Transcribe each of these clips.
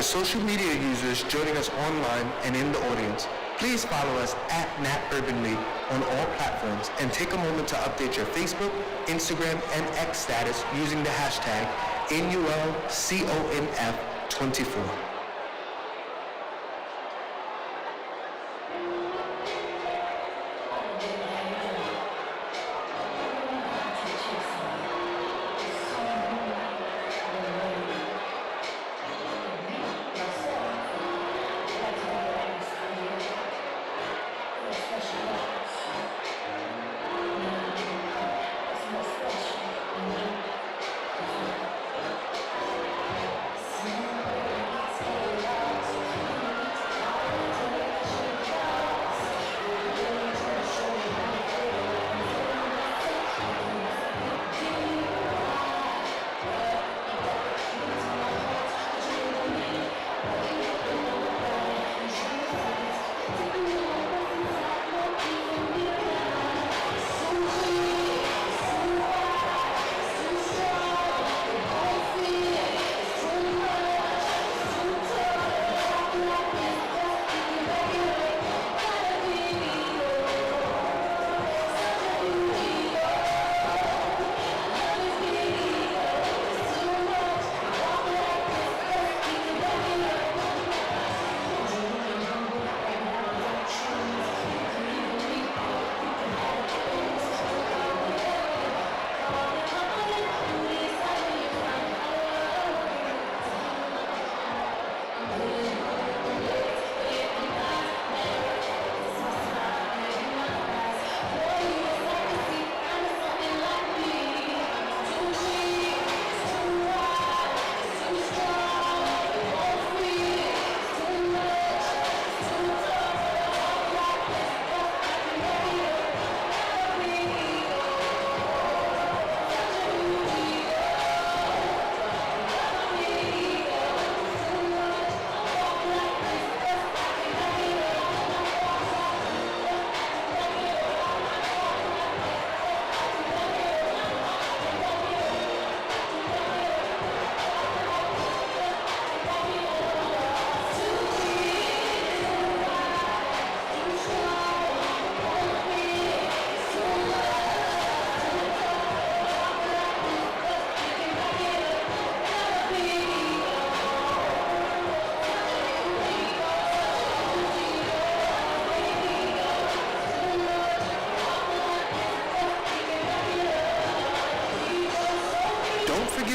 social media users joining us online and in the audience, please follow us at NatUrbanLeague on all platforms and take a moment to update your Facebook, Instagram, and X status using the hashtag NULCONF24.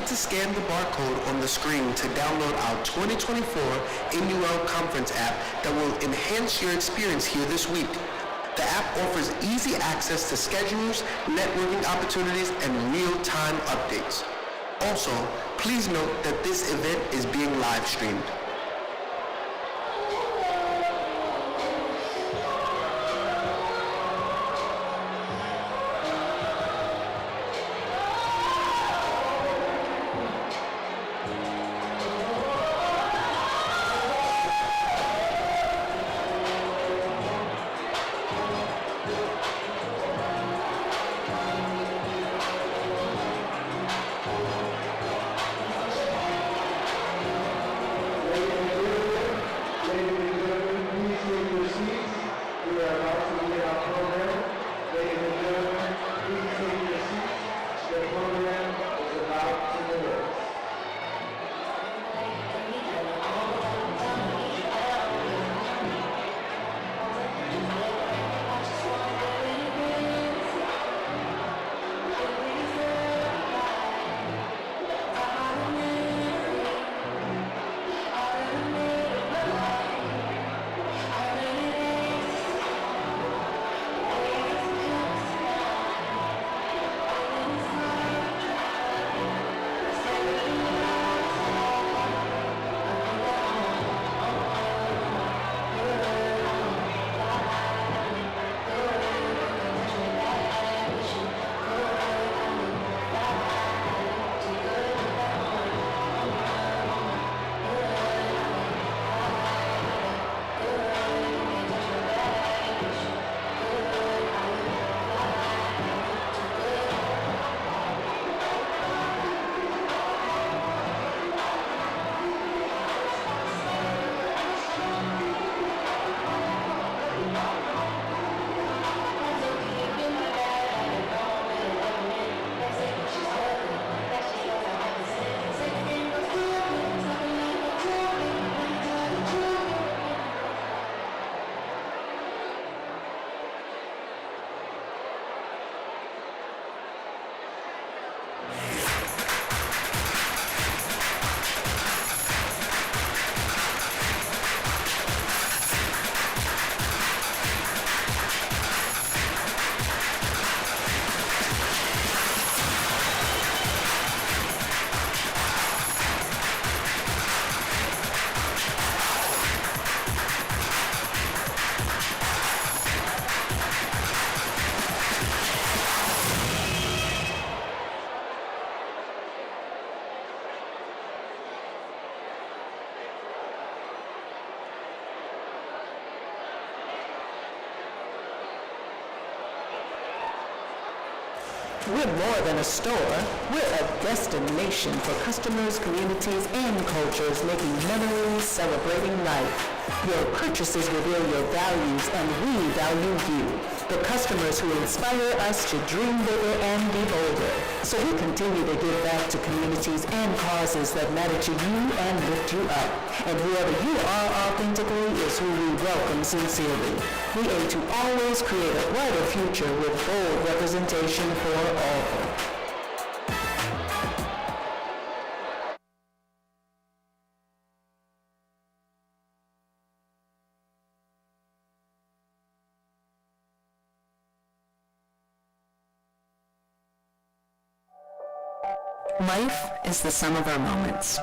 To scan the barcode on the screen to download our 2024 NUL Conference app that will enhance your experience here this week. The app offers easy access to schedules, networking opportunities, and real-time updates. Also, please note that this event is being live streamed. We're more than a store. We're a destination for customers, communities, and cultures making memories, celebrating life. Your purchases reveal your values, and we value you, the customers who inspire us to dream bigger and be bolder. So we continue to give back to communities and causes that matter to you and lift you up. And whoever you are authentically is who we welcome sincerely. We aim to always create a brighter future with bold representation for all. Life is the sum of our moments.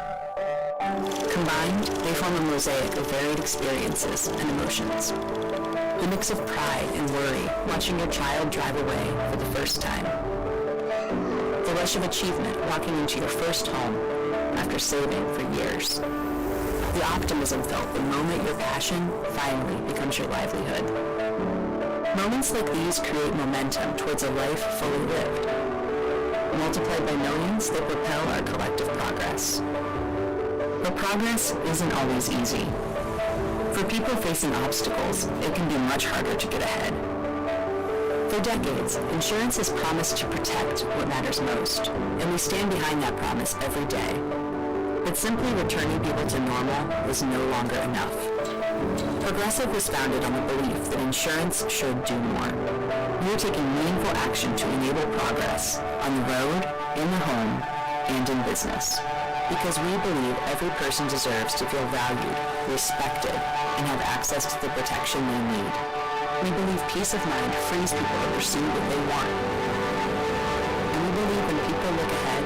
Combined, they form a mosaic of varied experiences and emotions. The mix of pride and worry watching your child drive away for the first time. The rush of achievement walking into your first home after saving for years. The optimism felt the moment your passion finally becomes your livelihood. Moments like these create momentum towards a life fully lived. Multiplied by millions, they propel our collective progress. But progress isn't always easy. For people facing obstacles, it can be much harder to get ahead. For decades, insurance has promised to protect what matters most, and we stand behind that promise every day. But simply returning people to normal is no longer enough. Progressive was founded on the belief that insurance should do more. We are taking meaningful action to enable progress on the road, in the home, and in business. Because we believe every person deserves to feel valued, respected, and have access to the protection they need. We believe peace of mind frees people to pursue what they want. And we believe when people look ahead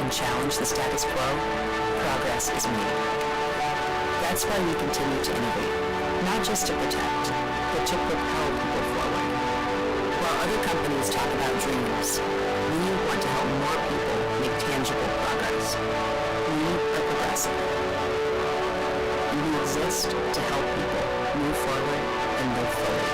and challenge the status quo, progress is made. That's why we continue to innovate, not just to protect, but to propel people forward. While other companies talk about dreams, we want to help more people make tangible progress. We are Progressive. And we exist to help people move forward and live fully.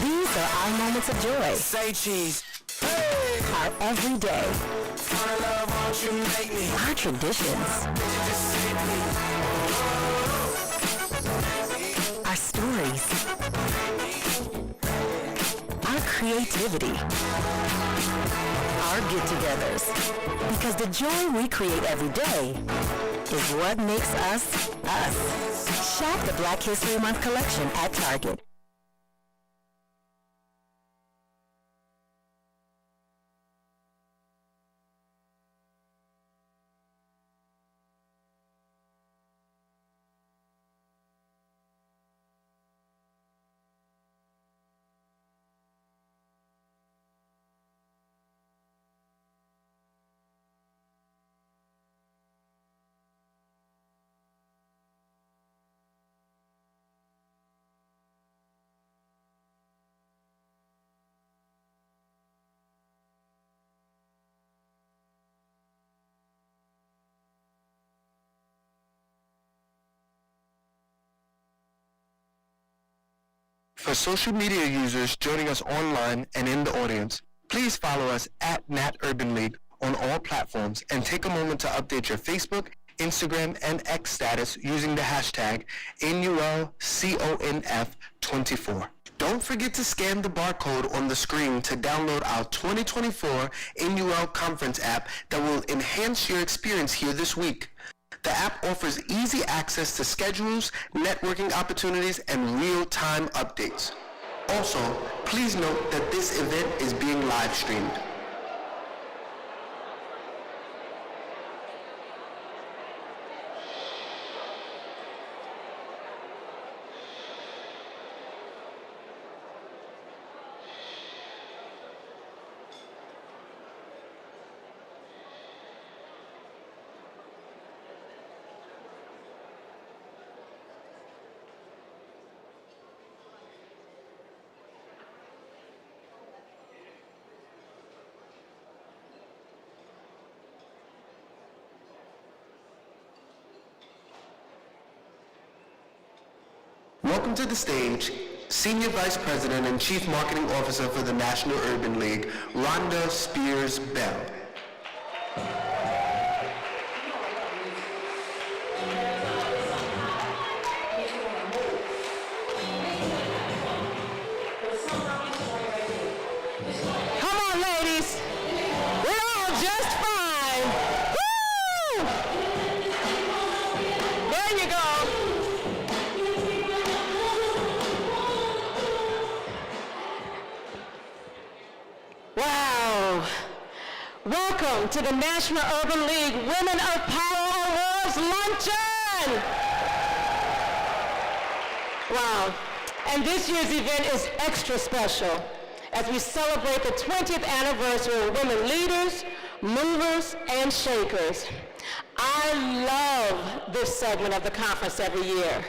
These are our moments of joy. Say cheese. Hey. Our everyday. Kind of love won't you make me? Our traditions. Our stories. Our creativity. Our get-togethers. Because the joy we create every day is what makes us, us. Shop the Black History Month collection at Target. For social media users joining us online and in the audience, please follow us at Nat Urban League on all platforms and take a moment to update your Facebook, Instagram, and X status using the hashtag NULCONF24. Don't forget to scan the barcode on the screen to download our 2024 NUL Conference app that will enhance your experience here this week. The app offers easy access to schedules, networking opportunities, and real-time updates. Also, please note that this event is being live streamed. welcome to the stage Senior Vice President and Chief Marketing Officer for the National Urban League, Rhonda Spears Bell. Come on, ladies. We're all just fine. Woo! There you go. Wow. Welcome to the National Urban League Women of Power Awards Luncheon. Wow. And this year's event is extra special as we celebrate the 20th anniversary of women leaders, movers, and shakers. I love this segment of the conference every year.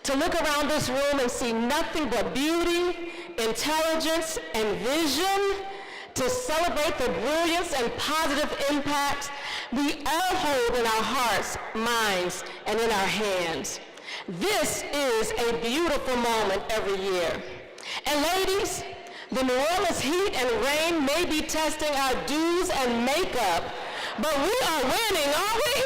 To look around this room and see nothing but beauty, intelligence, and vision, to celebrate the brilliance and positive impacts we all hold in our hearts, minds, and in our hands. This is a beautiful moment every year. And ladies, the New Orleans heat and rain may be testing our do's and makeup, but we are winning, aren't we?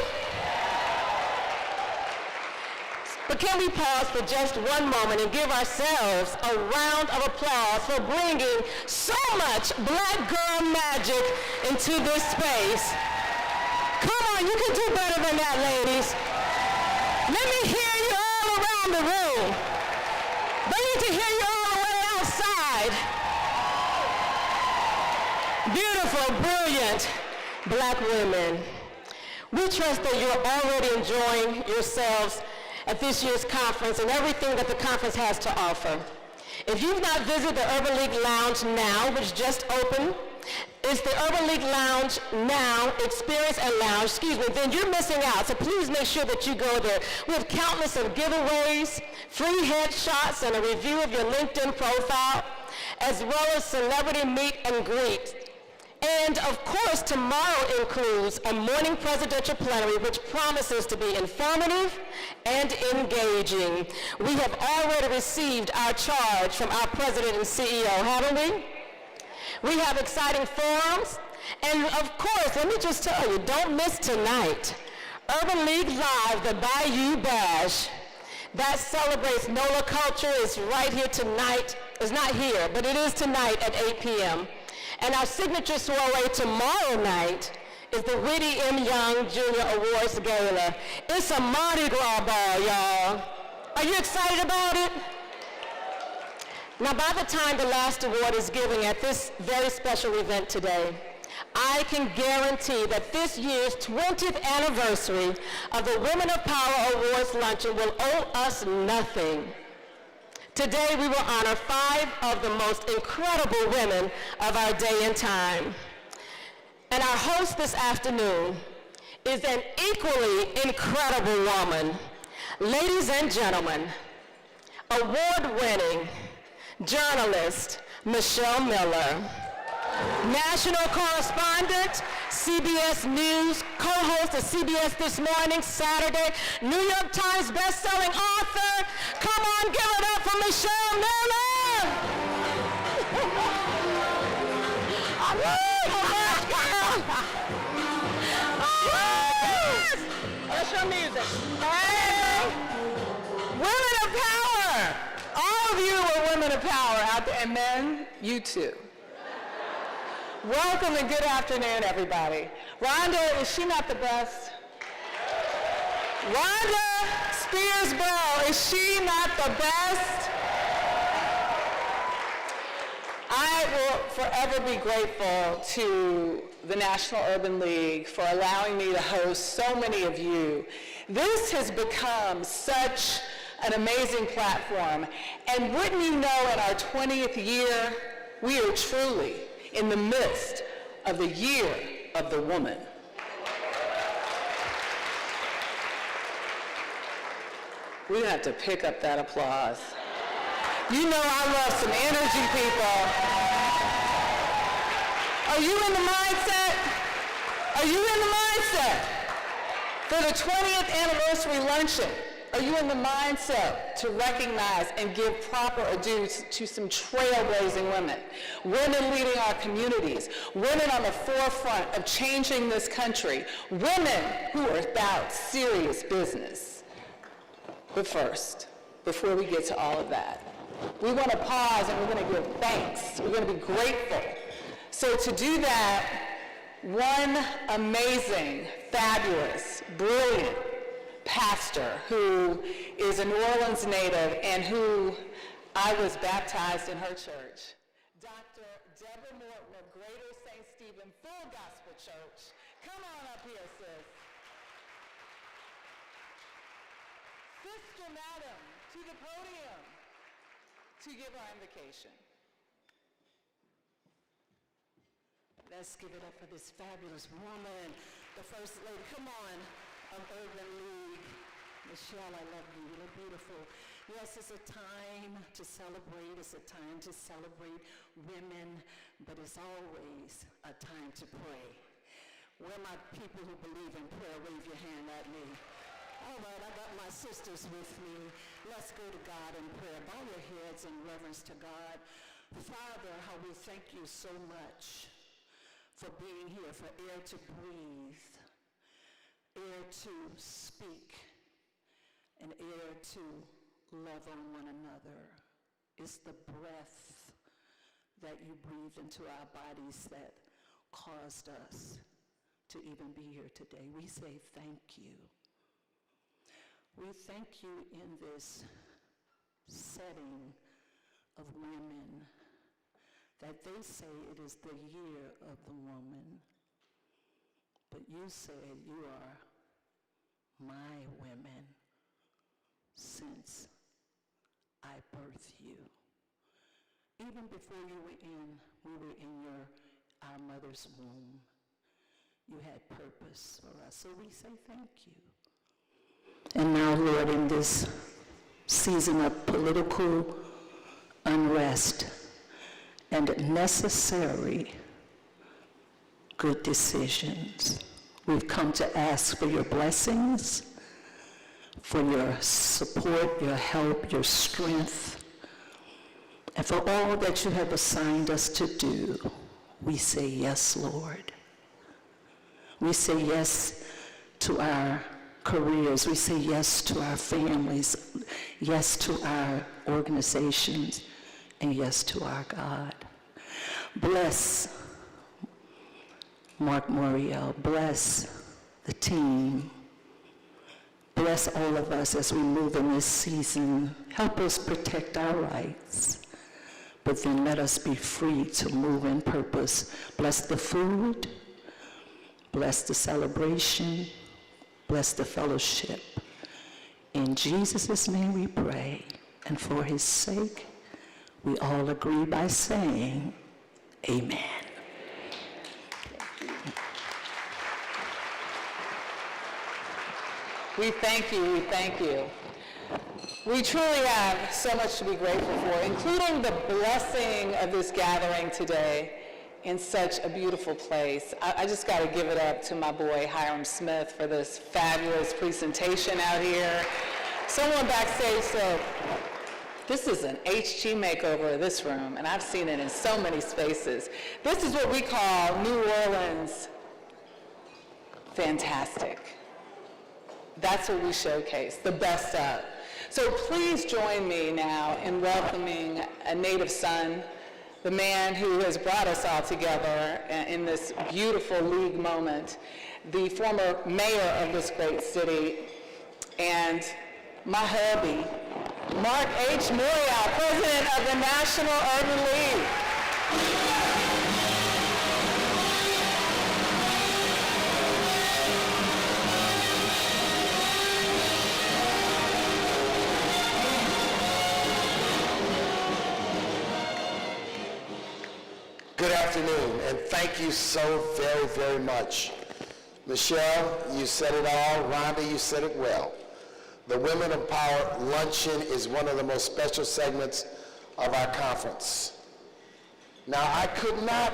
But can we pause for just one moment and give ourselves a round of applause for bringing so much black girl magic into this space? Come on, you can do better than that, ladies. Let me hear you all around the room. They need to hear you all the way outside. Beautiful, brilliant black women. We trust that you're already enjoying yourselves at this year's conference and everything that the conference has to offer. If you've not visited the Urban League Lounge Now, which just opened, it's the Urban League Lounge Now Experience and Lounge, then you're missing out. So please make sure that you go there. We have countless of giveaways, free headshots, and a review of your LinkedIn profile, as well as celebrity meet and greet. And of course, tomorrow includes a morning presidential plenary which promises to be informative and engaging. We have already received our charge from our president and CEO, haven't we? We have exciting forums. And of course, let me just tell you, don't miss tonight. Urban League Live, the Bayou Bash, that celebrates NOLA culture is right here tonight. It's not here, but it is tonight at 8 p.m. And our signature soiree tomorrow night is the Whitty M. Young Jr. Awards Gala. It's a Mardi Gras ball, y'all. Are you excited about it? Now, by the time the last award is given at this very special event today, I can guarantee that this year's 20th anniversary of the Women of Power Awards Luncheon will owe us nothing. Today, we will honor 5 of the most incredible women of our day and time. And our host this afternoon is an equally incredible woman. Ladies and gentlemen, award-winning journalist Michelle Miller, national correspondent, CBS News, co-host of CBS This Morning, Saturday, New York Times best-selling author. Come on, give it up for Michelle Miller. That's your music. Hey, women of power. All of you are women of power out there, and men, you too. Welcome and good afternoon, everybody. Rhonda, is she not the best? Rhonda Spears Bell, is she not the best? I will forever be grateful to the National Urban League for allowing me to host so many of you. This has become such an amazing platform. And wouldn't you know, in our 20th year, we are truly in the midst of the year of the woman. We have to pick up that applause. You know I love some energy, people. Are you in the mindset? Are you in the mindset? For the 20th anniversary luncheon, Are you in the mindset to recognize and give proper adieu to some trailblazing women? Women leading our communities, women on the forefront of changing this country, women who are about serious business. But first, before we get to all of that, we want to pause and we're going to give thanks. We're going to be grateful. So to do that, one amazing, fabulous, brilliant pastor who is a New Orleans native and who I was baptized in her church, Dr. Deborah Morton of Greater St. Stephen Full Gospel Church. Come on up here, sis. Sister Madam, to the podium to give our invocation. Let's give it up for this fabulous woman, the First Lady, come on, of Urban League. Michelle, I love you. You look beautiful. Yes, it's a time to celebrate. It's a time to celebrate women, but it's always a time to pray. Where are my people who believe in prayer? Wave your hand at me. All right, I got my sisters with me. Let's go to God in prayer. Bow your heads in reverence to God. Father, how we thank you so much for being here, for air to breathe, air to speak, and air to love on one another. It's the breath that you breathed into our bodies that caused us to even be here today. We say thank you. We thank you in this setting of women that they say it is the year of the woman, but you said you are my women since I birthed you. Even before we were in our mother's womb, you had purpose for us. So we say thank you. And now, Lord, in this season of political unrest and necessary good decisions, we've come to ask for your blessings, for your support, your help, your strength, and for all that you have assigned us to do. We say yes, Lord. We say yes to our careers. We say yes to our families, yes to our organizations, and yes to our God. Bless Mark Moriel. Bless the team. Bless all of us as we move in this season. Help us protect our rights, but then let us be free to move in purpose. Bless the food. Bless the celebration. Bless the fellowship. In Jesus' name we pray, and for his sake, we all agree by saying, amen. We thank you, we thank you. We truly have so much to be grateful for, including the blessing of this gathering today in such a beautiful place. I just got to give it up to my boy Hiram Smith for this fabulous presentation out here. Someone backstage said, this is an HG makeover of this room, and I've seen it in so many spaces. This is what we call New Orleans fantastic. That's what we showcase, the best of. So please join me now in welcoming a native son, the man who has brought us all together in this beautiful league moment, the former mayor of this great city, and my hubby, Mark H. Morial, president of the National Urban League. Good afternoon, and thank you so very, very much. Michelle, you said it all. Rhonda, you said it well. The Women of Power Luncheon is one of the most special segments of our conference. Now, I could not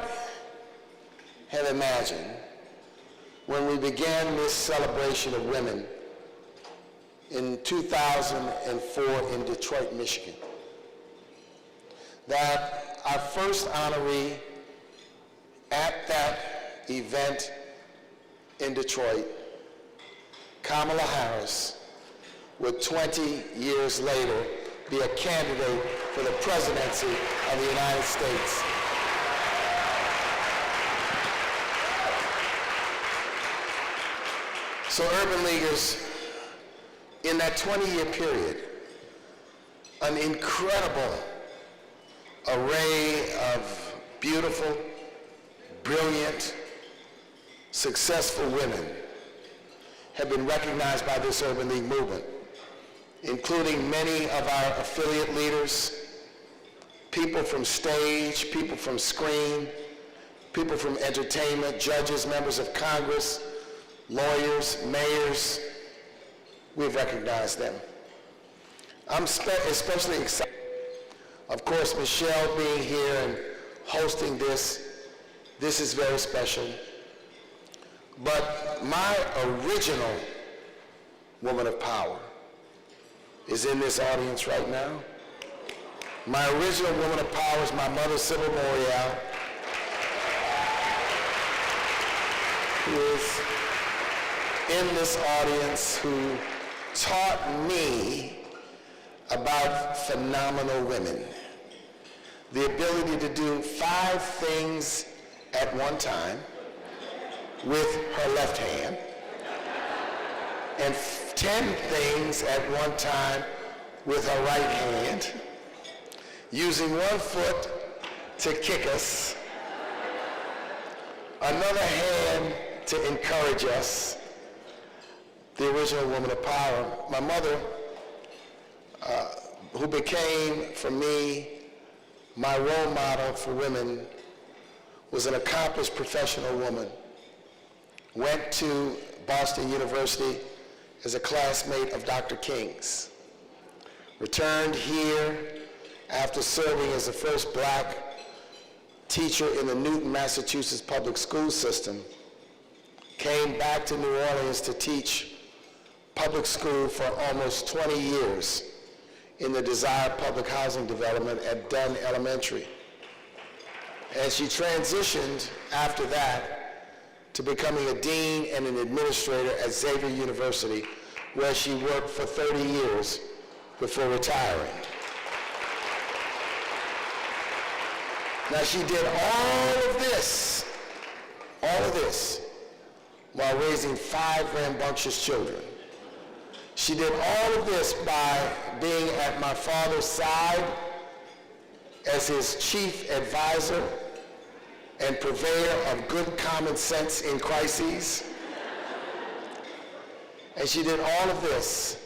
have imagined when we began this celebration of women in 2004 in Detroit, Michigan. That our first honoree at that event in Detroit, Kamala Harris, would 20 years later be a candidate for the presidency of the United States. So Urban Leaguers, in that 20-year period, an incredible array of beautiful, brilliant, successful women have been recognized by this Urban League movement, including many of our affiliate leaders, people from stage, people from screen, people from entertainment, judges, members of Congress, lawyers, mayors. We've recognized them. I'm especially excited, of course, Michelle being here and hosting this. This is very special. But my original woman of power is in this audience right now. My original woman of power is my mother, Simone, who is in this audience, who taught me about phenomenal women. The ability to do 5 things at one time with her left hand, and 10 things at one time with her right hand, using one foot to kick us, another hand to encourage us. The original woman of power. My mother, who became, for me, my role model for women, was an accomplished professional woman. Went to Boston University as a classmate of Dr. King's. Returned here after serving as the first black teacher in the Newton, Massachusetts public school system. Came back to New Orleans to teach public school for almost 20 years in the desired public housing development at Dunn Elementary. And she transitioned after that to becoming a dean and an administrator at Xavier University, where she worked for 30 years before retiring. Now, she did all of this, while raising 5 rambunctious children. She did all of this by being at my father's side as his chief advisor and purveyor of good common sense in crises. And she did all of this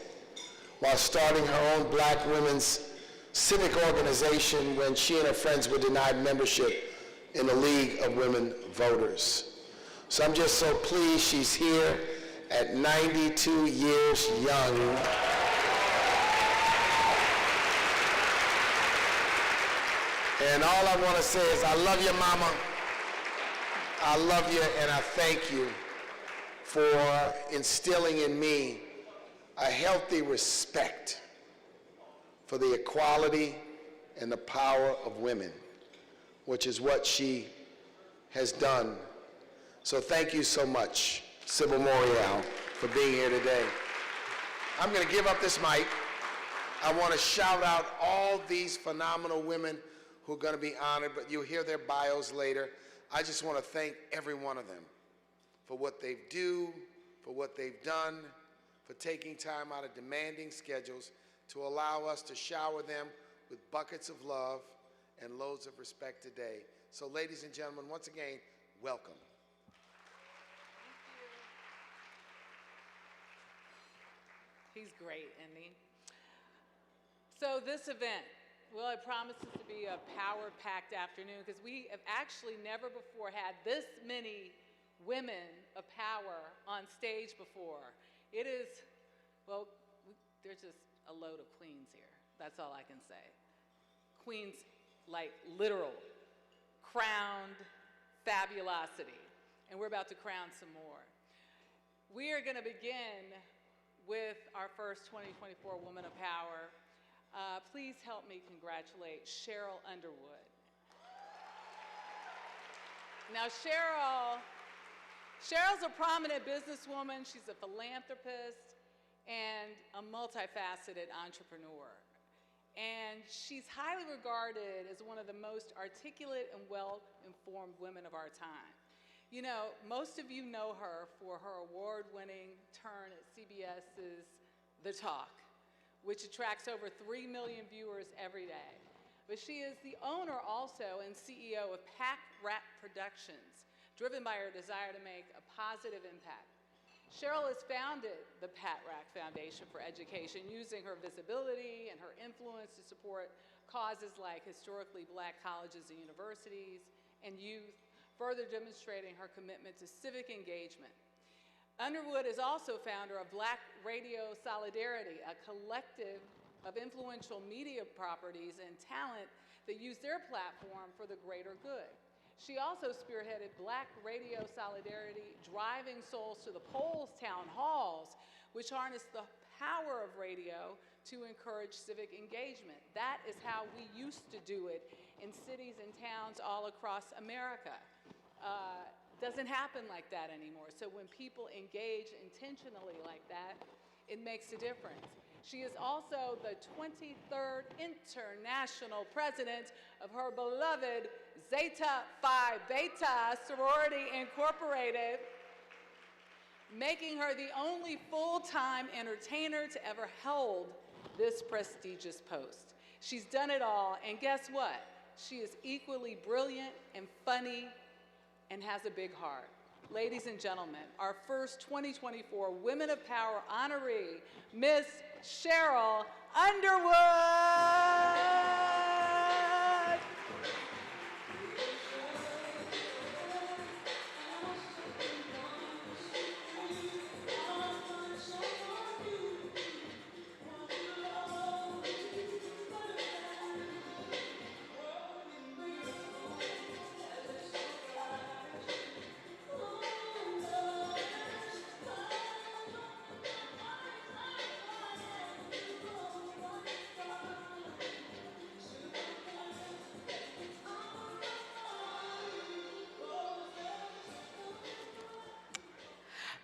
while starting her own black women's civic organization when she and her friends were denied membership in the League of Women Voters. So I'm just so pleased she's here at 92 years young. And all I want to say is, I love you, Mama. I love you, and I thank you for instilling in me a healthy respect for the equality and the power of women, which is what she has done. So thank you so much, Sybil Morial, for being here today. I'm going to give up this mic. I want to shout out all these phenomenal women who are going to be honored, but you'll hear their bios later. I just want to thank every one of them for what they do, for what they've done, for taking time out of demanding schedules to allow us to shower them with buckets of love and loads of respect today. So ladies and gentlemen, once again, welcome. He's great, isn't he? So this event, well, it promises to be a power-packed afternoon because we have actually never before had this many women of power on stage before. It is, well, there's just a load of queens here. That's all I can say. Queens, like literal, crowned fabulosity. And we're about to crown some more. We are going to begin with our first 2024 Woman of Power. Please help me congratulate Cheryl Underwood. Now, Cheryl's a prominent businesswoman. She's a philanthropist and a multifaceted entrepreneur. And she's highly regarded as one of the most articulate and well-informed women of our time. You know, most of you know her for her award-winning turn at CBS's The Talk, which attracts over 3 million viewers every day. But she is the owner also and CEO of Pack Rat Productions, driven by her desire to make a positive impact. Cheryl has founded the Pat Rack Foundation for Education, using her visibility and her influence to support causes like historically black colleges and universities and youth, further demonstrating her commitment to civic engagement. Underwood is also founder of Black Radio Solidarity, a collective of influential media properties and talent that use their platform for the greater good. She also spearheaded Black Radio Solidarity, Driving Souls to the Polls town halls, which harness the power of radio to encourage civic engagement. That is how we used to do it in cities and towns all across America. Doesn't happen like that anymore. So when people engage intentionally like that, it makes a difference. She is also the 23rd international president of her beloved Zeta Phi Beta Sorority Incorporated, making her the only full-time entertainer to ever hold this prestigious post. She's done it all, and guess what? She is equally brilliant and funny and has a big heart. Ladies and gentlemen, our first 2024 Women of Power honoree, Miss Cheryl Underwood.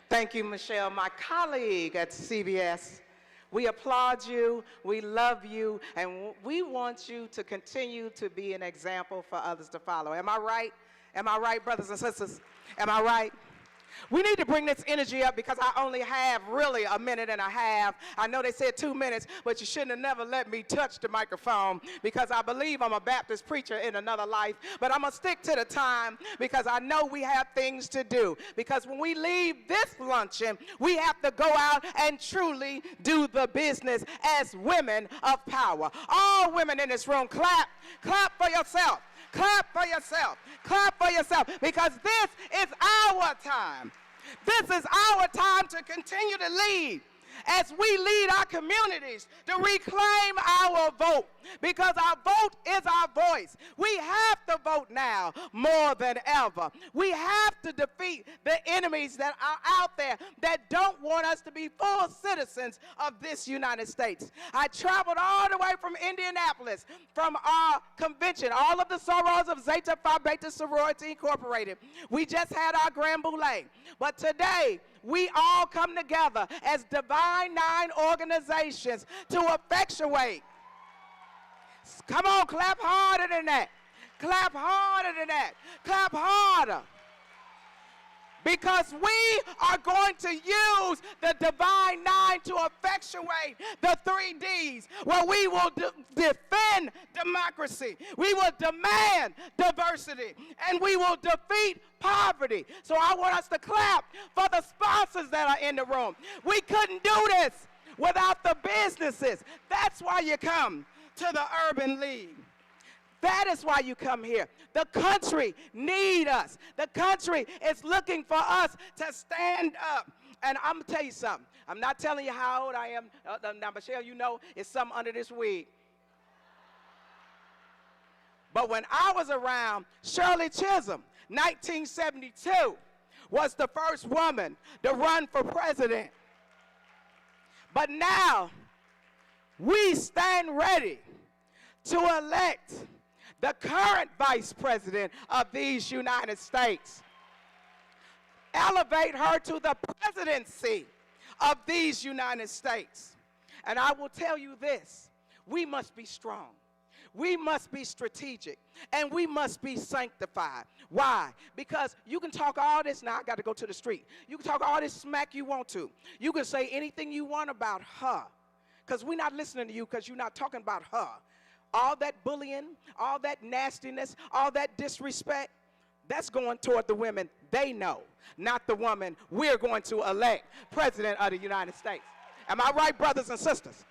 Thank you, Michelle, my colleague at CBS. We applaud you, we love you, and we want you to continue to be an example for others to follow. Am I right? Am I right, brothers and sisters? Am I right? We need to bring this energy up because I only have really a minute and a half. I know they said 2 minutes, but you shouldn't have never let me touch the microphone because I believe I'm a Baptist preacher in another life. But I'm going to stick to the time because I know we have things to do. Because when we leave this luncheon, we have to go out and truly do the business as women of power. All women in this room, clap. Clap for yourself. Clap for yourself. Clap for yourself because this is our time. This is our time to continue to lead as we lead our communities to reclaim our vote because our vote is our voice. We have to vote now more than ever. We have to defeat the enemies that are out there that don't want us to be full citizens of this United States. I traveled all the way from Indianapolis from our convention, all of the sorors of Zeta Phi Beta Sorority Incorporated. We just had our grand boule. But today, we all come together as Divine Nine organizations to effectuate. Come on, clap harder than that. Clap harder than that. Clap harder. Because we are going to use the Divine Nine to effectuate the 3 Ds, where we will defend democracy, we will demand diversity, and we will defeat poverty. So I want us to clap for the sponsors that are in the room. We couldn't do this without the businesses. That's why you come to the Urban League. That is why you come here. The country needs us. The country is looking for us to stand up. And I'm going to tell you something. I'm not telling you how old I am. Now, Michelle, you know it's something under this wig. But when I was around, Shirley Chisholm, 1972, was the first woman to run for president. But now, we stand ready to elect the current Vice President of these United States. Elevate her to the presidency of these United States. And I will tell you this, we must be strong. We must be strategic, and we must be sanctified. Why? Because you can talk all this, now I got to go to the street. You can talk all this smack you want to. You can say anything you want about her, because we're not listening to you because you're not talking about her. All that bullying, all that nastiness, all that disrespect, that's going toward the women they know, not the woman we're going to elect President of the United States. Am I right, brothers and sisters?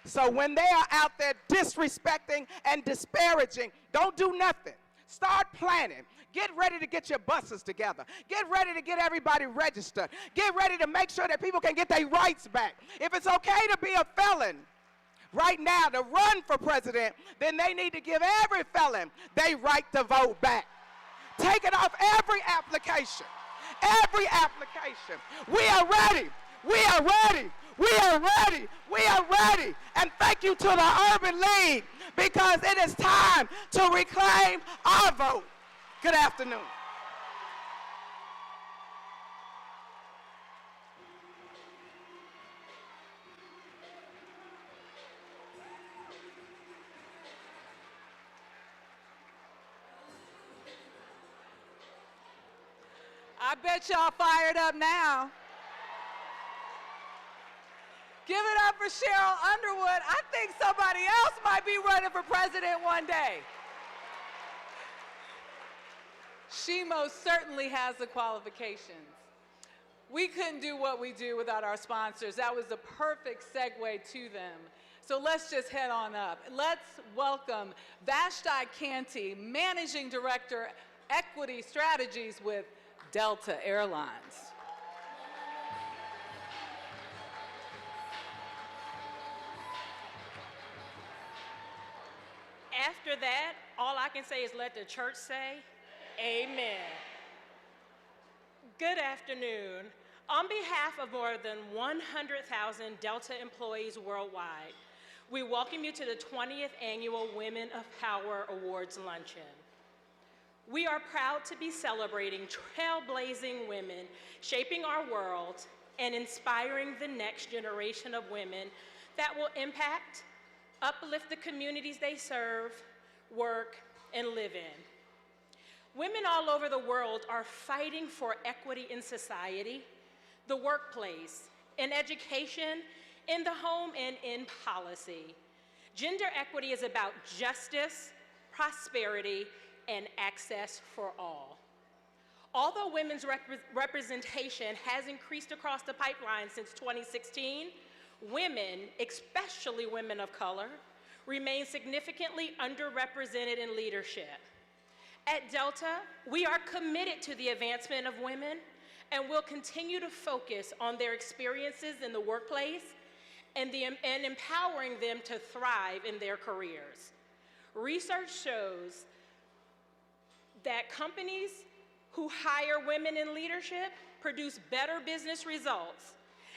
So when they are out there disrespecting and disparaging, don't do nothing. Start planning. Get ready to get your buses together. Get ready to get everybody registered. Get ready to make sure that people can get their rights back. If it's okay to be a felon right now to run for president, then they need to give every felon their right to vote back. Take it off every application. Every application. We are ready. We are ready. We are ready. We are ready. And thank you to the Urban League, because it is time to reclaim our vote. Good afternoon. I bet y'all fired up now. Give it up for Cheryl Underwood. I think somebody else might be running for president one day. She most certainly has the qualifications. We couldn't do what we do without our sponsors. That was the perfect segue to them. So let's just head on up. Let's welcome Vashti Canty, Managing Director, Equity Strategies with Delta Airlines. After that, all I can say is let the church say, amen. Good afternoon. On behalf of more than 100,000 Delta employees worldwide, we welcome you to the 20th Annual Women of Power Awards Luncheon. We are proud to be celebrating trailblazing women, shaping our world and inspiring the next generation of women that will impact, uplift the communities they serve, work, and live in. Women all over the world are fighting for equity in society, the workplace, in education, in the home, and in policy. Gender equity is about justice, prosperity, and access for all. Although women's representation has increased across the pipeline since 2016, women, especially women of color, remain significantly underrepresented in leadership. At Delta, we are committed to the advancement of women and will continue to focus on their experiences in the workplace and empowering them to thrive in their careers. Research shows that companies who hire women in leadership produce better business results,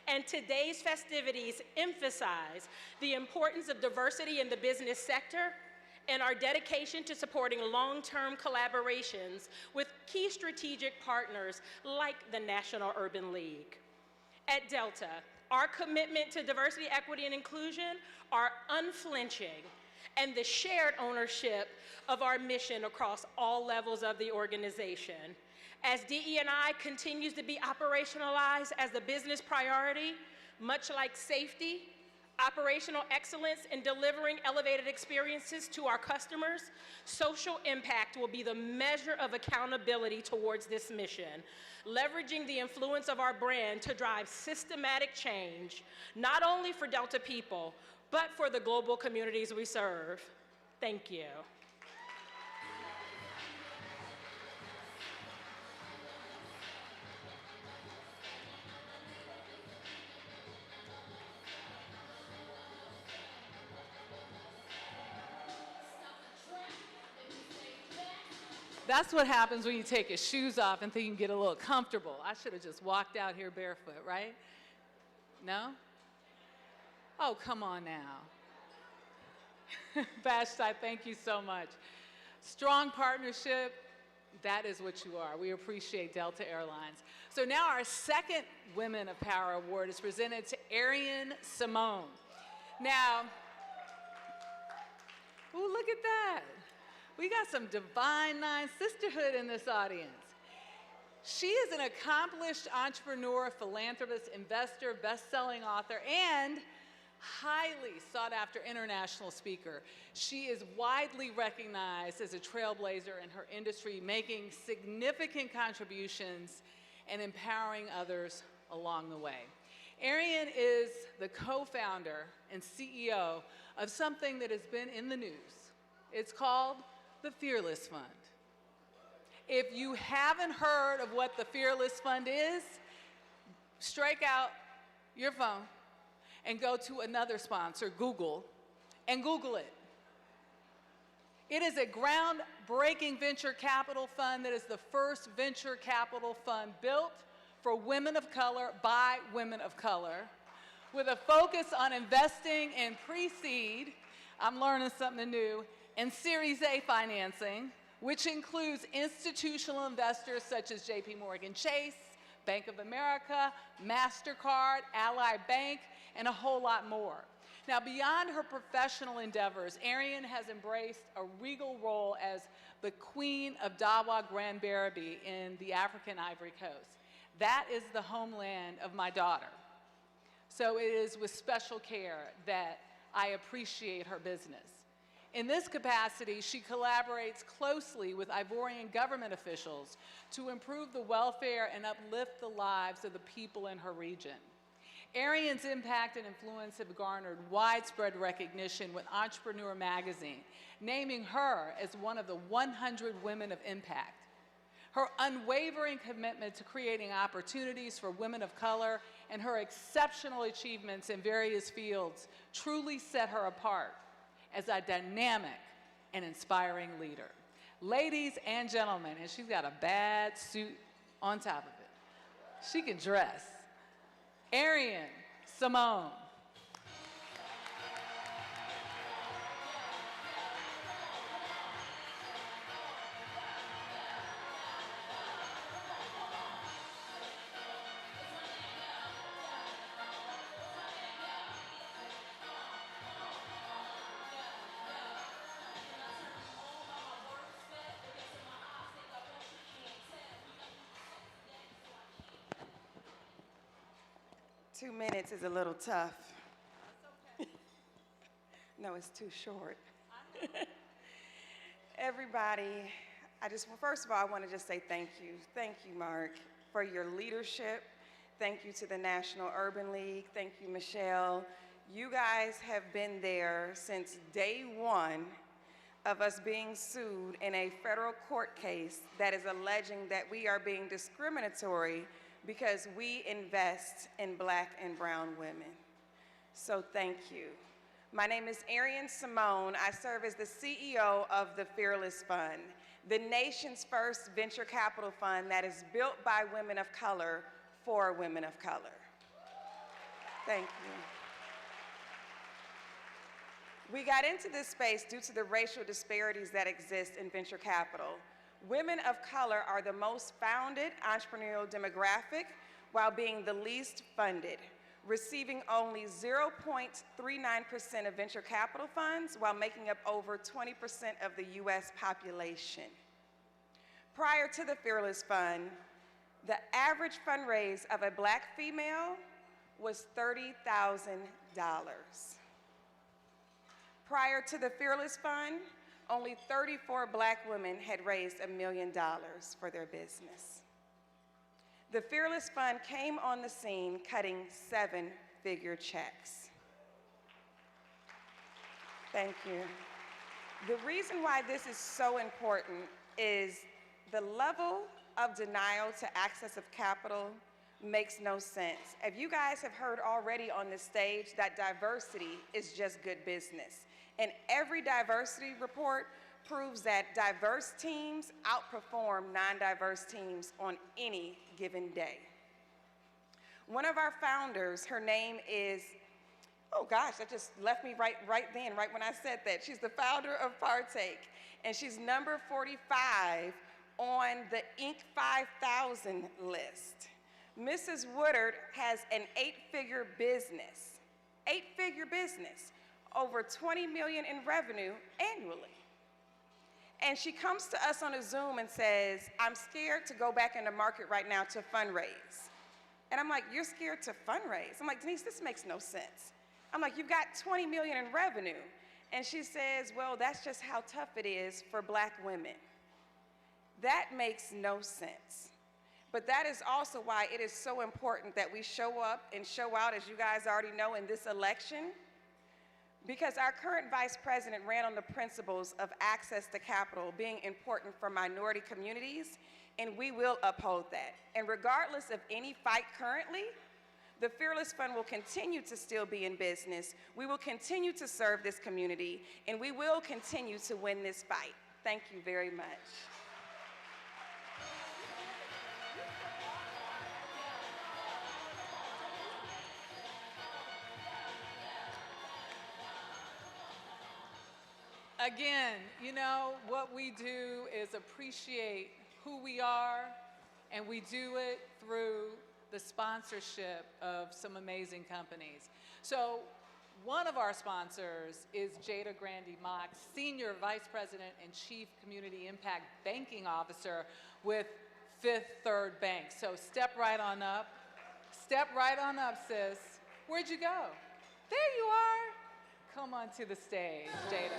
and today's festivities emphasize the importance of diversity in the business sector and our dedication to supporting long-term collaborations with key strategic partners like the National Urban League. At Delta, our commitment to diversity, equity, and inclusion are unflinching, and the shared ownership of our mission across all levels of the organization. As DE&I continues to be operationalized as a business priority, much like safety, operational excellence in delivering elevated experiences to our customers, social impact will be the measure of accountability towards this mission, leveraging the influence of our brand to drive systematic change, not only for Delta people, but for the global communities we serve. Thank you. That's what happens when you take your shoes off and think you can get a little comfortable. I should have just walked out here barefoot, right? No? Oh, come on now. Vashti, thank you so much. Strong partnership, that is what you are. We appreciate Delta Airlines. So now our second Women of Power Award is presented to Arian Simone. Now, ooh, look at that. We got some Divine Nine sisterhood in this audience. She is an accomplished entrepreneur, philanthropist, investor, best-selling author, and highly sought-after international speaker. She is widely recognized as a trailblazer in her industry, making significant contributions and empowering others along the way. Arian is the co-founder and CEO of something that has been in the news. It's called the Fearless Fund. If you haven't heard of what the Fearless Fund is, strike out your phone and go to another sponsor, Google, and Google it. It is a groundbreaking venture capital fund that is the first venture capital fund built for women of color by women of color, with a focus on investing in pre-seed, I'm learning something new, and Series A financing, which includes institutional investors such as JP Morgan Chase, Bank of America, MasterCard, Ally Bank, and a whole lot more. Now, beyond her professional endeavors, Arian has embraced a regal role as the Queen of Dawa Grand Barabi in the African Ivory Coast. That is the homeland of my daughter. So it is with special care that I appreciate her business. In this capacity, she collaborates closely with Ivorian government officials to improve the welfare and uplift the lives of the people in her region. Arian's impact and influence have garnered widespread recognition with Entrepreneur magazine, naming her as one of the 100 women of impact. Her unwavering commitment to creating opportunities for women of color and her exceptional achievements in various fields truly set her apart as a dynamic and inspiring leader. Ladies and gentlemen, and she's got a bad suit on top of it. She can dress. Arian Simone. 2 minutes is a little tough. No, it's too short. Everybody, first of all, I want to just say thank you. Thank you, Mark, for your leadership. Thank you to the National Urban League. Thank you, Michelle. You guys have been there since day one of us being sued in a federal court case that is alleging that we are being discriminatory because we invest in Black and brown women. So thank you. My name is Arian Simone. I serve as the CEO of the Fearless Fund, the nation's first venture capital fund that is built by women of color for women of color. Thank you. We got into this space due to the racial disparities that exist in venture capital. Women of color are the most founded entrepreneurial demographic while being the least funded, receiving only 0.39% of venture capital funds while making up over 20% of the US population. Prior to the Fearless Fund, the average fundraise of a Black female was $30,000. Prior to the Fearless Fund, only 34 Black women had raised $1 million for their business. The Fearless Fund came on the scene cutting 7-figure checks. Thank you. The reason why this is so important is the level of denial to access of capital makes no sense. If you guys have heard already on this stage that diversity is just good business, and every diversity report proves that diverse teams outperform non-diverse teams on any given day. One of our founders, her name is Oh gosh, that just left me right when I said that. She's the founder of Partake, and she's number 45 on the Inc. 5000 list. Mrs. Woodard has an eight-figure business, over 20 million in revenue annually. And she comes to us on a Zoom and says, I'm scared to go back in the market right now to fundraise. And I'm like, you're scared to fundraise? I'm like, Denise, this makes no sense. I'm like, you've got 20 million in revenue. And she says, well, that's just how tough it is for Black women. That makes no sense. But that is also why it is so important that we show up and show out, as you guys already know, in this election, because our current vice president ran on the principles of access to capital being important for minority communities, and we will uphold that. And regardless of any fight currently, the Fearless Fund will continue to still be in business. We will continue to serve this community, and we will continue to win this fight. Thank you very much. Again, you know, what we do is appreciate who we are, and we do it through the sponsorship of some amazing companies. So one of our sponsors is Jada Grandy Mock, Senior Vice President and Chief Community Impact Banking Officer with Fifth Third Bank. So step right on up. Step right on up, sis. Where'd you go? There you are. Come on to the stage, Jada.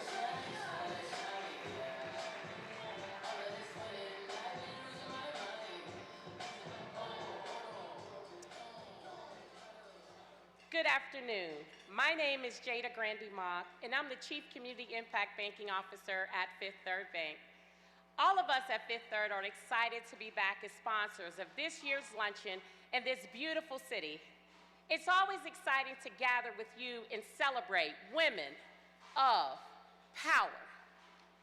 Good afternoon. My name is Jada Grandy Mock, and I'm the Chief Community Impact Banking Officer at Fifth Third Bank. All of us at Fifth Third are excited to be back as sponsors of this year's luncheon in this beautiful city. It's always exciting to gather with you and celebrate women of power.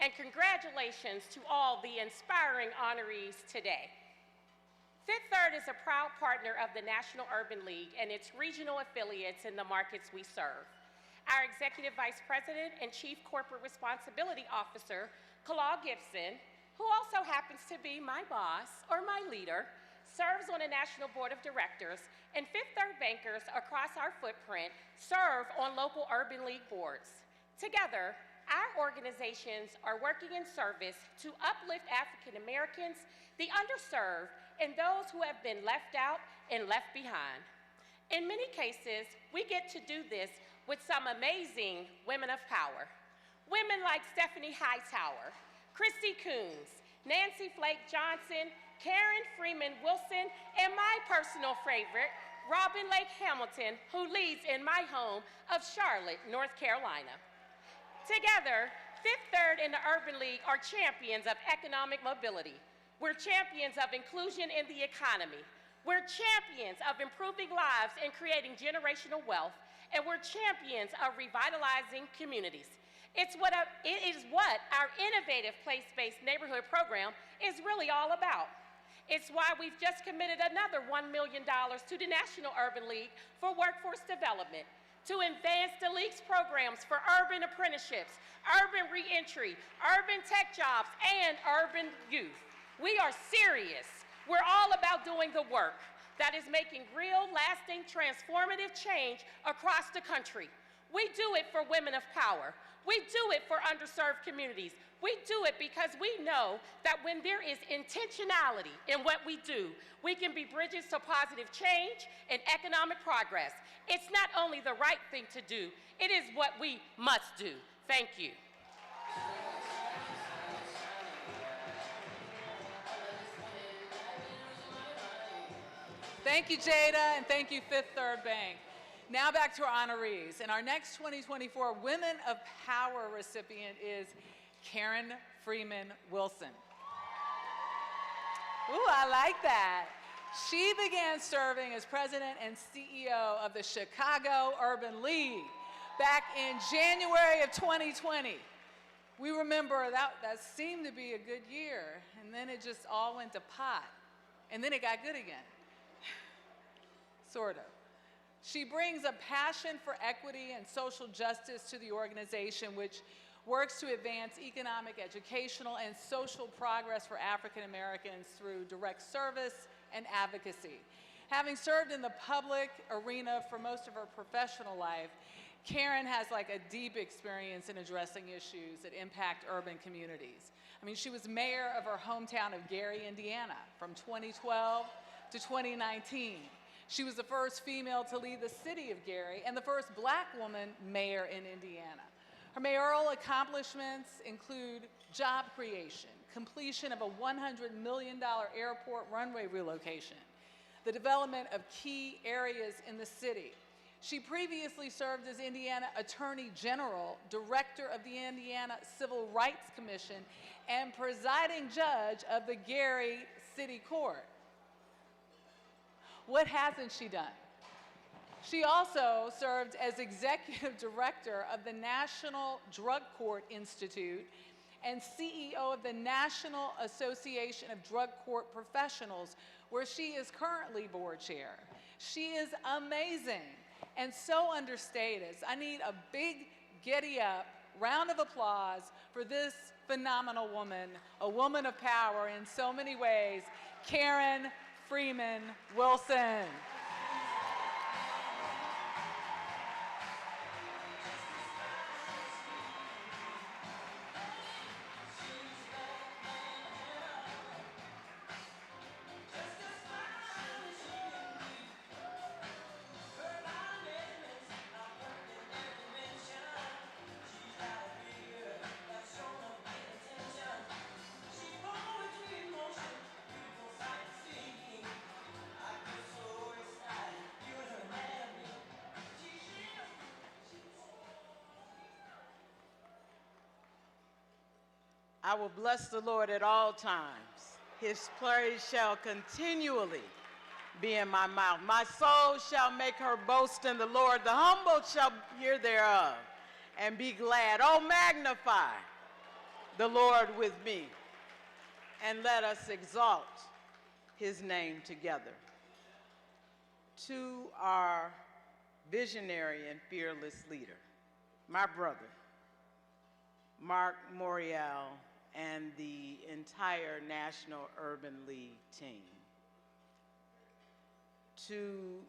And congratulations to all the inspiring honorees today. Fifth Third is a proud partner of the National Urban League and its regional affiliates in the markets we serve. Our Executive Vice President and Chief Corporate Responsibility Officer, Kalal Gibson, who also happens to be my boss or my leader, serves on a national board of directors, and Fifth Third bankers across our footprint serve on local urban league boards. Together, our organizations are working in service to uplift African Americans, the underserved, and those who have been left out and left behind. In many cases, we get to do this with some amazing women of power. Women like Stephanie Hightower, Christy Coons, Nancy Flake Johnson, Karen Freeman-Wilson, and my personal favorite, Robin Lake Hamilton, who leads in my home of Charlotte, North Carolina. Together, Fifth Third and the Urban League are champions of economic mobility. We're champions of inclusion in the economy. We're champions of improving lives and creating generational wealth. And we're champions of revitalizing communities. It is what our innovative place-based neighborhood program is really all about. It's why we've just committed another $1 million to the National Urban League for workforce development, to advance the league's programs for urban apprenticeships, urban reentry, urban tech jobs, and urban youth. We are serious. We're all about doing the work that is making real, lasting, transformative change across the country. We do it for women of power. We do it for underserved communities. We do it because we know that when there is intentionality in what we do, we can be bridges to positive change and economic progress. It's not only the right thing to do, it is what we must do. Thank you. Thank you, Jada, and thank you, Fifth Third Bank. Now back to our honorees. And our next 2024 Women of Power recipient is Karen Freeman-Wilson. Ooh, I like that. She began serving as president and CEO of the Chicago Urban League back in January of 2020. We remember that seemed to be a good year, and then it just all went to pot, and then it got good again. Sort of. She brings a passion for equity and social justice to the organization, which works to advance economic, educational, and social progress for African Americans through direct service and advocacy. Having served in the public arena for most of her professional life, Karen has like a deep experience in addressing issues that impact urban communities. I mean, she was mayor of her hometown of Gary, Indiana from 2012 to 2019. She was the first female to lead the city of Gary and the first black woman mayor in Indiana. Her mayoral accomplishments include job creation, completion of a $100 million airport runway relocation, the development of key areas in the city. She previously served as Indiana Attorney General, Director of the Indiana Civil Rights Commission, and presiding judge of the Gary City Court. What hasn't she done? She also served as Executive Director of the National Drug Court Institute and CEO of the National Association of Drug Court Professionals, where she is currently board chair. She is amazing and so understated. I need a big giddy up round of applause for this phenomenal woman, a woman of power in so many ways, Karen Freeman-Wilson. I will bless the Lord at all times. His praise shall continually be in my mouth. My soul shall make her boast in the Lord. The humble shall hear thereof and be glad. Oh, magnify the Lord with me, and let us exalt his name together. To our visionary and fearless leader, my brother, Mark Morial, and the entire National Urban League team. To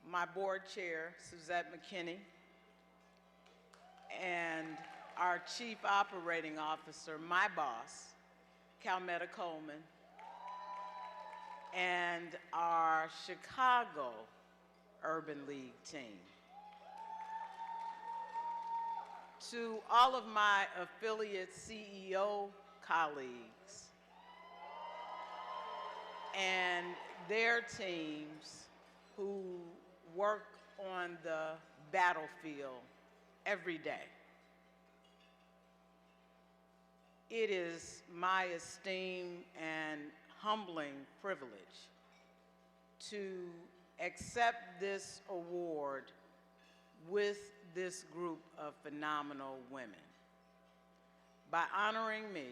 my board chair, Suzette McKinney, and our chief operating officer, my boss, Calmetta Coleman, and our Chicago Urban League team. To all of my affiliate CEO colleagues and their teams who work on the battlefield every day. It is my esteemed and humbling privilege to accept this award with this group of phenomenal women. By honoring me,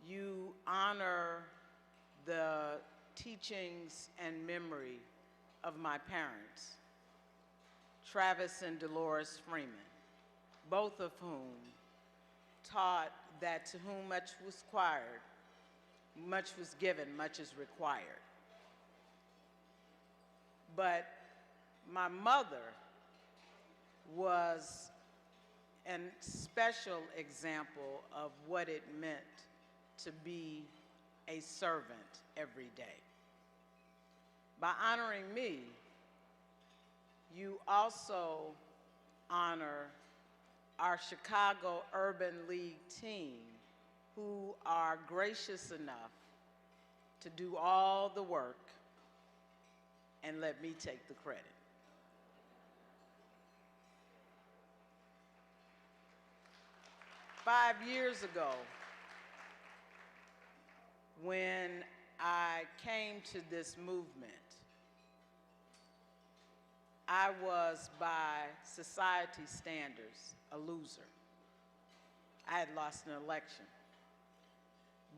you honor the teachings and memory of my parents, Travis and Dolores Freeman, both of whom taught that to whom much was required, much was given, much is required. But my mother was a special example of what it meant to be a servant every day. By honoring me, you also honor our Chicago Urban League team, who are gracious enough to do all the work and let me take the credit. Five years ago, when I came to this movement, I was, by society standards, a loser. I had lost an election.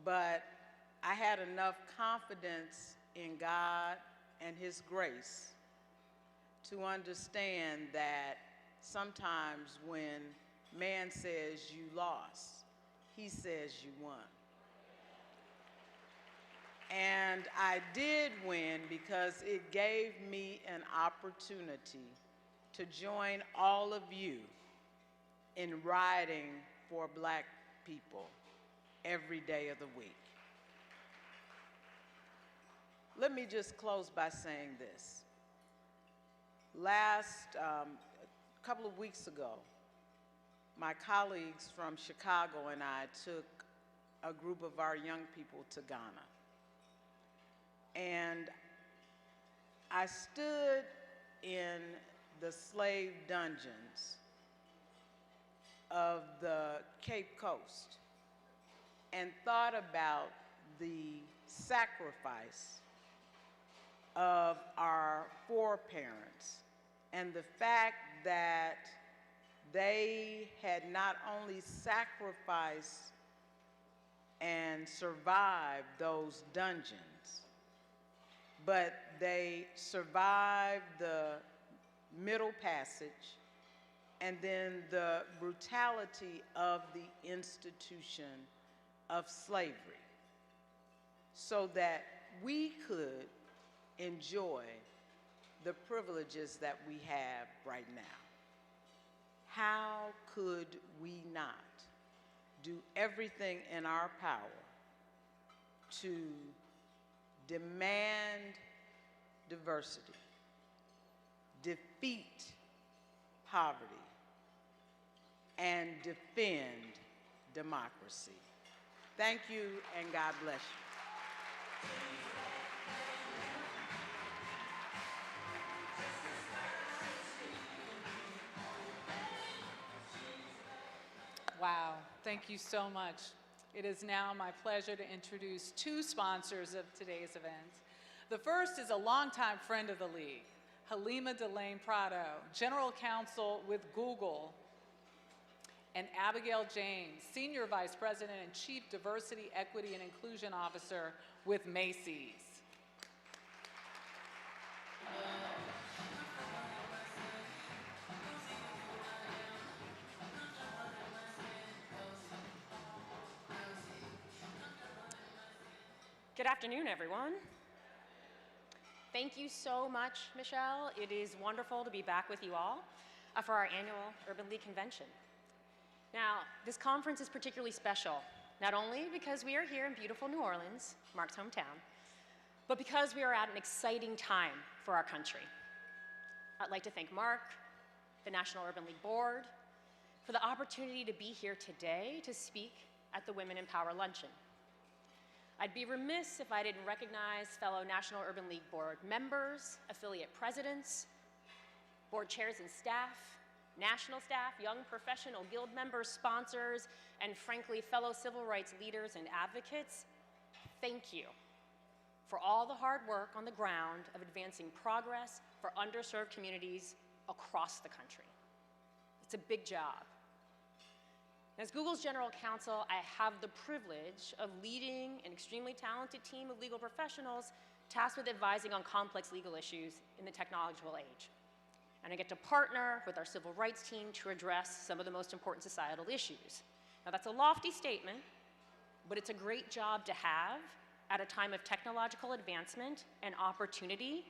But I had enough confidence in God and his grace to understand that sometimes when man says you lost, he says you won. And I did win because it gave me an opportunity to join all of you in riding for Black people every day of the week. Let me just close by saying this. A couple of weeks ago, my colleagues from Chicago and I took a group of our young people to Ghana. And I stood in the slave dungeons of the Cape Coast and thought about the sacrifice of our foreparents and the fact that they had not only sacrificed and survived those dungeons, but they survived the Middle Passage and then the brutality of the institution of slavery, so that we could enjoy the privileges that we have right now. How could we not do everything in our power to demand diversity, defeat poverty, and defend democracy? Thank you, and God bless you. Wow, thank you so much. It is now my pleasure to introduce two sponsors of today's event. The first is a longtime friend of the League, Halima Delane Prado, General Counsel with Google, and Abigail James, Senior Vice President and Chief Diversity, Equity, and Inclusion Officer with Macy's. Good afternoon, everyone. Thank you so much, Michelle. It is wonderful to be back with you all for our annual Urban League Convention. Now, this conference is particularly special, not only because we are here in beautiful New Orleans, Mark's hometown, but because we are at an exciting time for our country. I'd like to thank Mark, the National Urban League Board, for the opportunity to be here today to speak at the Women in Power Luncheon. I'd be remiss if I didn't recognize fellow National Urban League Board members, affiliate presidents, board chairs and staff, national staff, young professional guild members, sponsors, and frankly, fellow civil rights leaders and advocates. Thank you for all the hard work on the ground of advancing progress for underserved communities across the country. It's a big job. As Google's General Counsel, I have the privilege of leading an extremely talented team of legal professionals tasked with advising on complex legal issues in the technological age. And I get to partner with our civil rights team to address some of the most important societal issues. Now, that's a lofty statement, but it's a great job to have at a time of technological advancement and opportunity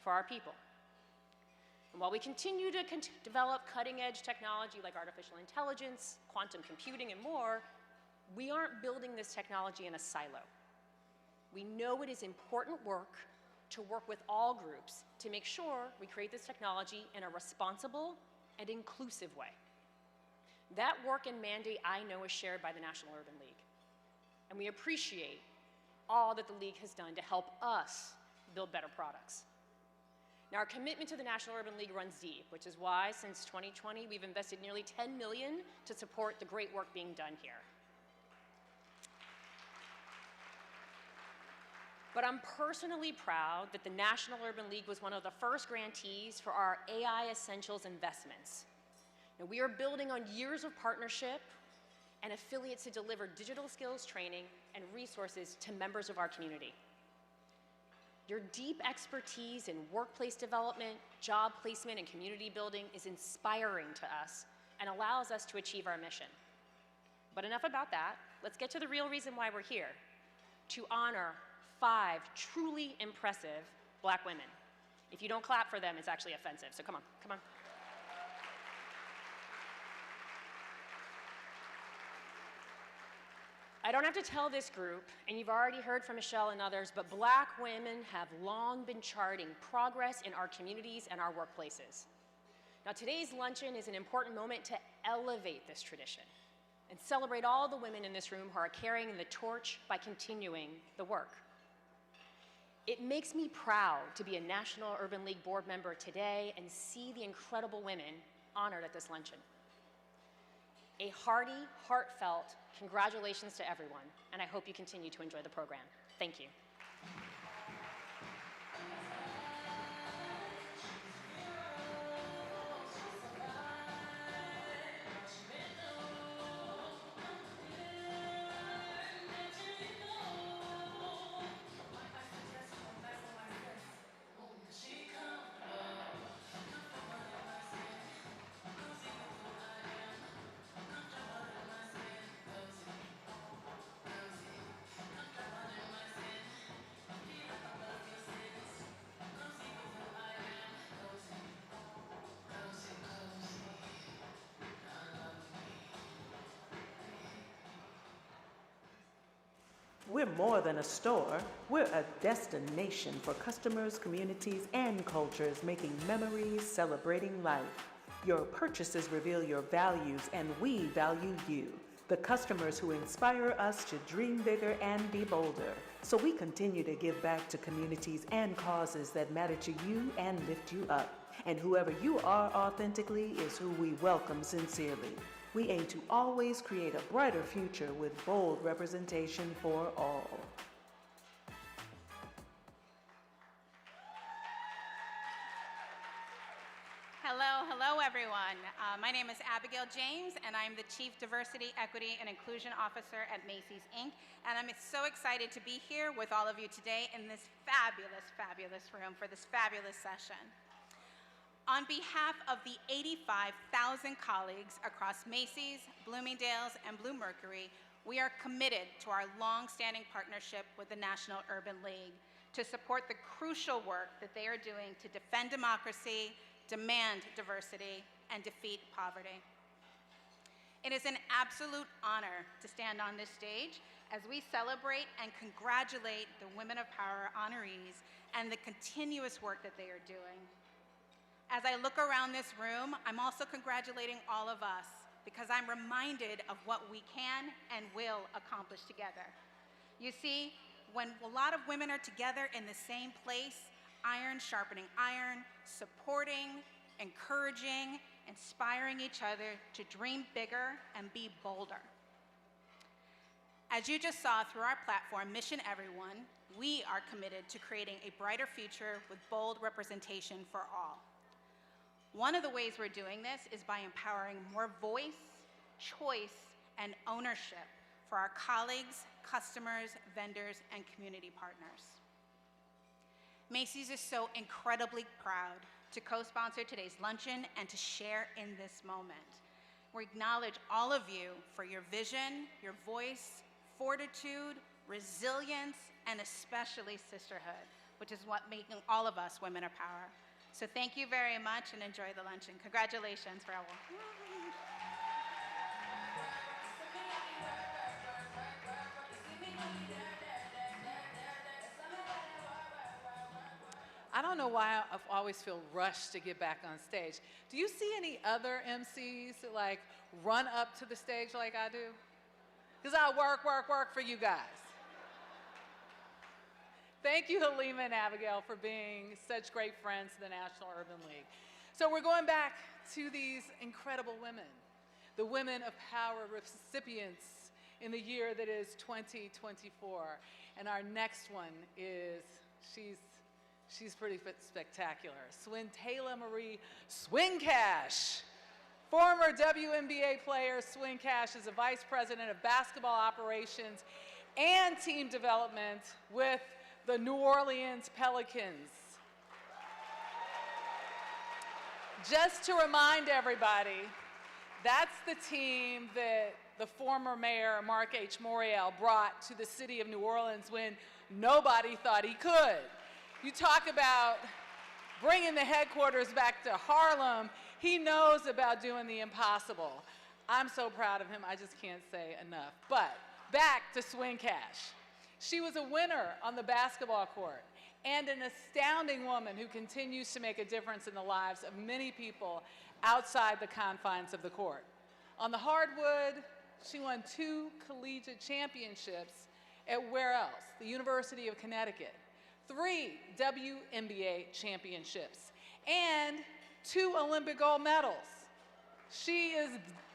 for our people. And while we continue to develop cutting-edge technology like artificial intelligence, quantum computing, and more, we aren't building this technology in a silo. We know it is important work to work with all groups to make sure we create this technology in a responsible and inclusive way. That work and mandate, I know, is shared by the National Urban League. And we appreciate all that the League has done to help us build better products. Now, our commitment to the National Urban League runs deep, which is why, since 2020, we've invested nearly $10 million to support the great work being done here. But I'm personally proud that the National Urban League was one of the first grantees for our AI Essentials investments. Now, we are building on years of partnership and affiliates to deliver digital skills training and resources to members of our community. Your deep expertise in workplace development, job placement, and community building is inspiring to us and allows us to achieve our mission. But enough about that. Let's get to the real reason why we're here, to honor 5 truly impressive Black women. If you don't clap for them, it's actually offensive, so come on, come on. I don't have to tell this group, and you've already heard from Michelle and others, but Black women have long been charting progress in our communities and our workplaces. Now, today's luncheon is an important moment to elevate this tradition and celebrate all the women in this room who are carrying the torch by continuing the work. It makes me proud to be a National Urban League board member today and see the incredible women honored at this luncheon. A hearty, heartfelt congratulations to everyone, and I hope you continue to enjoy the program. Thank you. We're more than a store. We're a destination for customers, communities, and cultures making memories, celebrating life. Your purchases reveal your values, and we value you, the customers who inspire us to dream bigger and be bolder. So we continue to give back to communities and causes that matter to you and lift you up. And whoever you are authentically is who we welcome sincerely. We aim to always create a brighter future with bold representation for all. Hello everyone. My name is Abigail James and I'm the Chief Diversity, Equity, and Inclusion Officer at Macy's, Inc. And I'm so excited to be here with all of you today in this fabulous room for this fabulous session. On behalf of the 85,000 colleagues across Macy's, Bloomingdale's, and Bluemercury, we are committed to our long-standing partnership with the National Urban League to support the crucial work that they are doing to defend democracy, demand diversity, and defeat poverty. It is an absolute honor to stand on this stage as we celebrate and congratulate the Women of Power honorees and the continuous work that they are doing. As I look around this room, I'm also congratulating all of us because I'm reminded of what we can and will accomplish together. You see, when a lot of women are together in the same place, iron sharpening iron, supporting, encouraging, inspiring each other to dream bigger and be bolder. As you just saw through our platform, Mission Everyone, we are committed to creating a brighter future with bold representation for all. One of the ways we're doing this is by empowering more voice, choice, and ownership for our colleagues, customers, vendors, and community partners. Macy's is so incredibly proud to co-sponsor today's luncheon and to share in this moment. We acknowledge all of you for your vision, your voice, fortitude, resilience, and especially sisterhood, which is what making all of us women of power. So thank you very much and enjoy the luncheon. Congratulations, Raul. I don't know why I always feel rushed to get back on stage. Do you see any other MCs that like run up to the stage like I do? Because I work for you guys. Thank you, Halima and Abigail, for being such great friends to the National Urban League. So we're going back to these incredible women, the Women of Power recipients in the year that is 2024. And our next one is, she's pretty spectacular. Swin Taylor Marie Swin Cash. Former WNBA player Swin Cash is a vice president of basketball operations and team development with the New Orleans Pelicans. Just to remind everybody, that's the team that the former mayor, Mark H. Morial, brought to the city of New Orleans when nobody thought he could. You talk about bringing the headquarters back to Harlem, he knows about doing the impossible. I'm so proud of him, I just can't say enough. But back to Swin Cash. She was a winner on the basketball court and an astounding woman who continues to make a difference in the lives of many people outside the confines of the court. On the hardwood, she won 2 collegiate championships at where else? The University of Connecticut. 3 WNBA championships and 2 Olympic gold medals. She is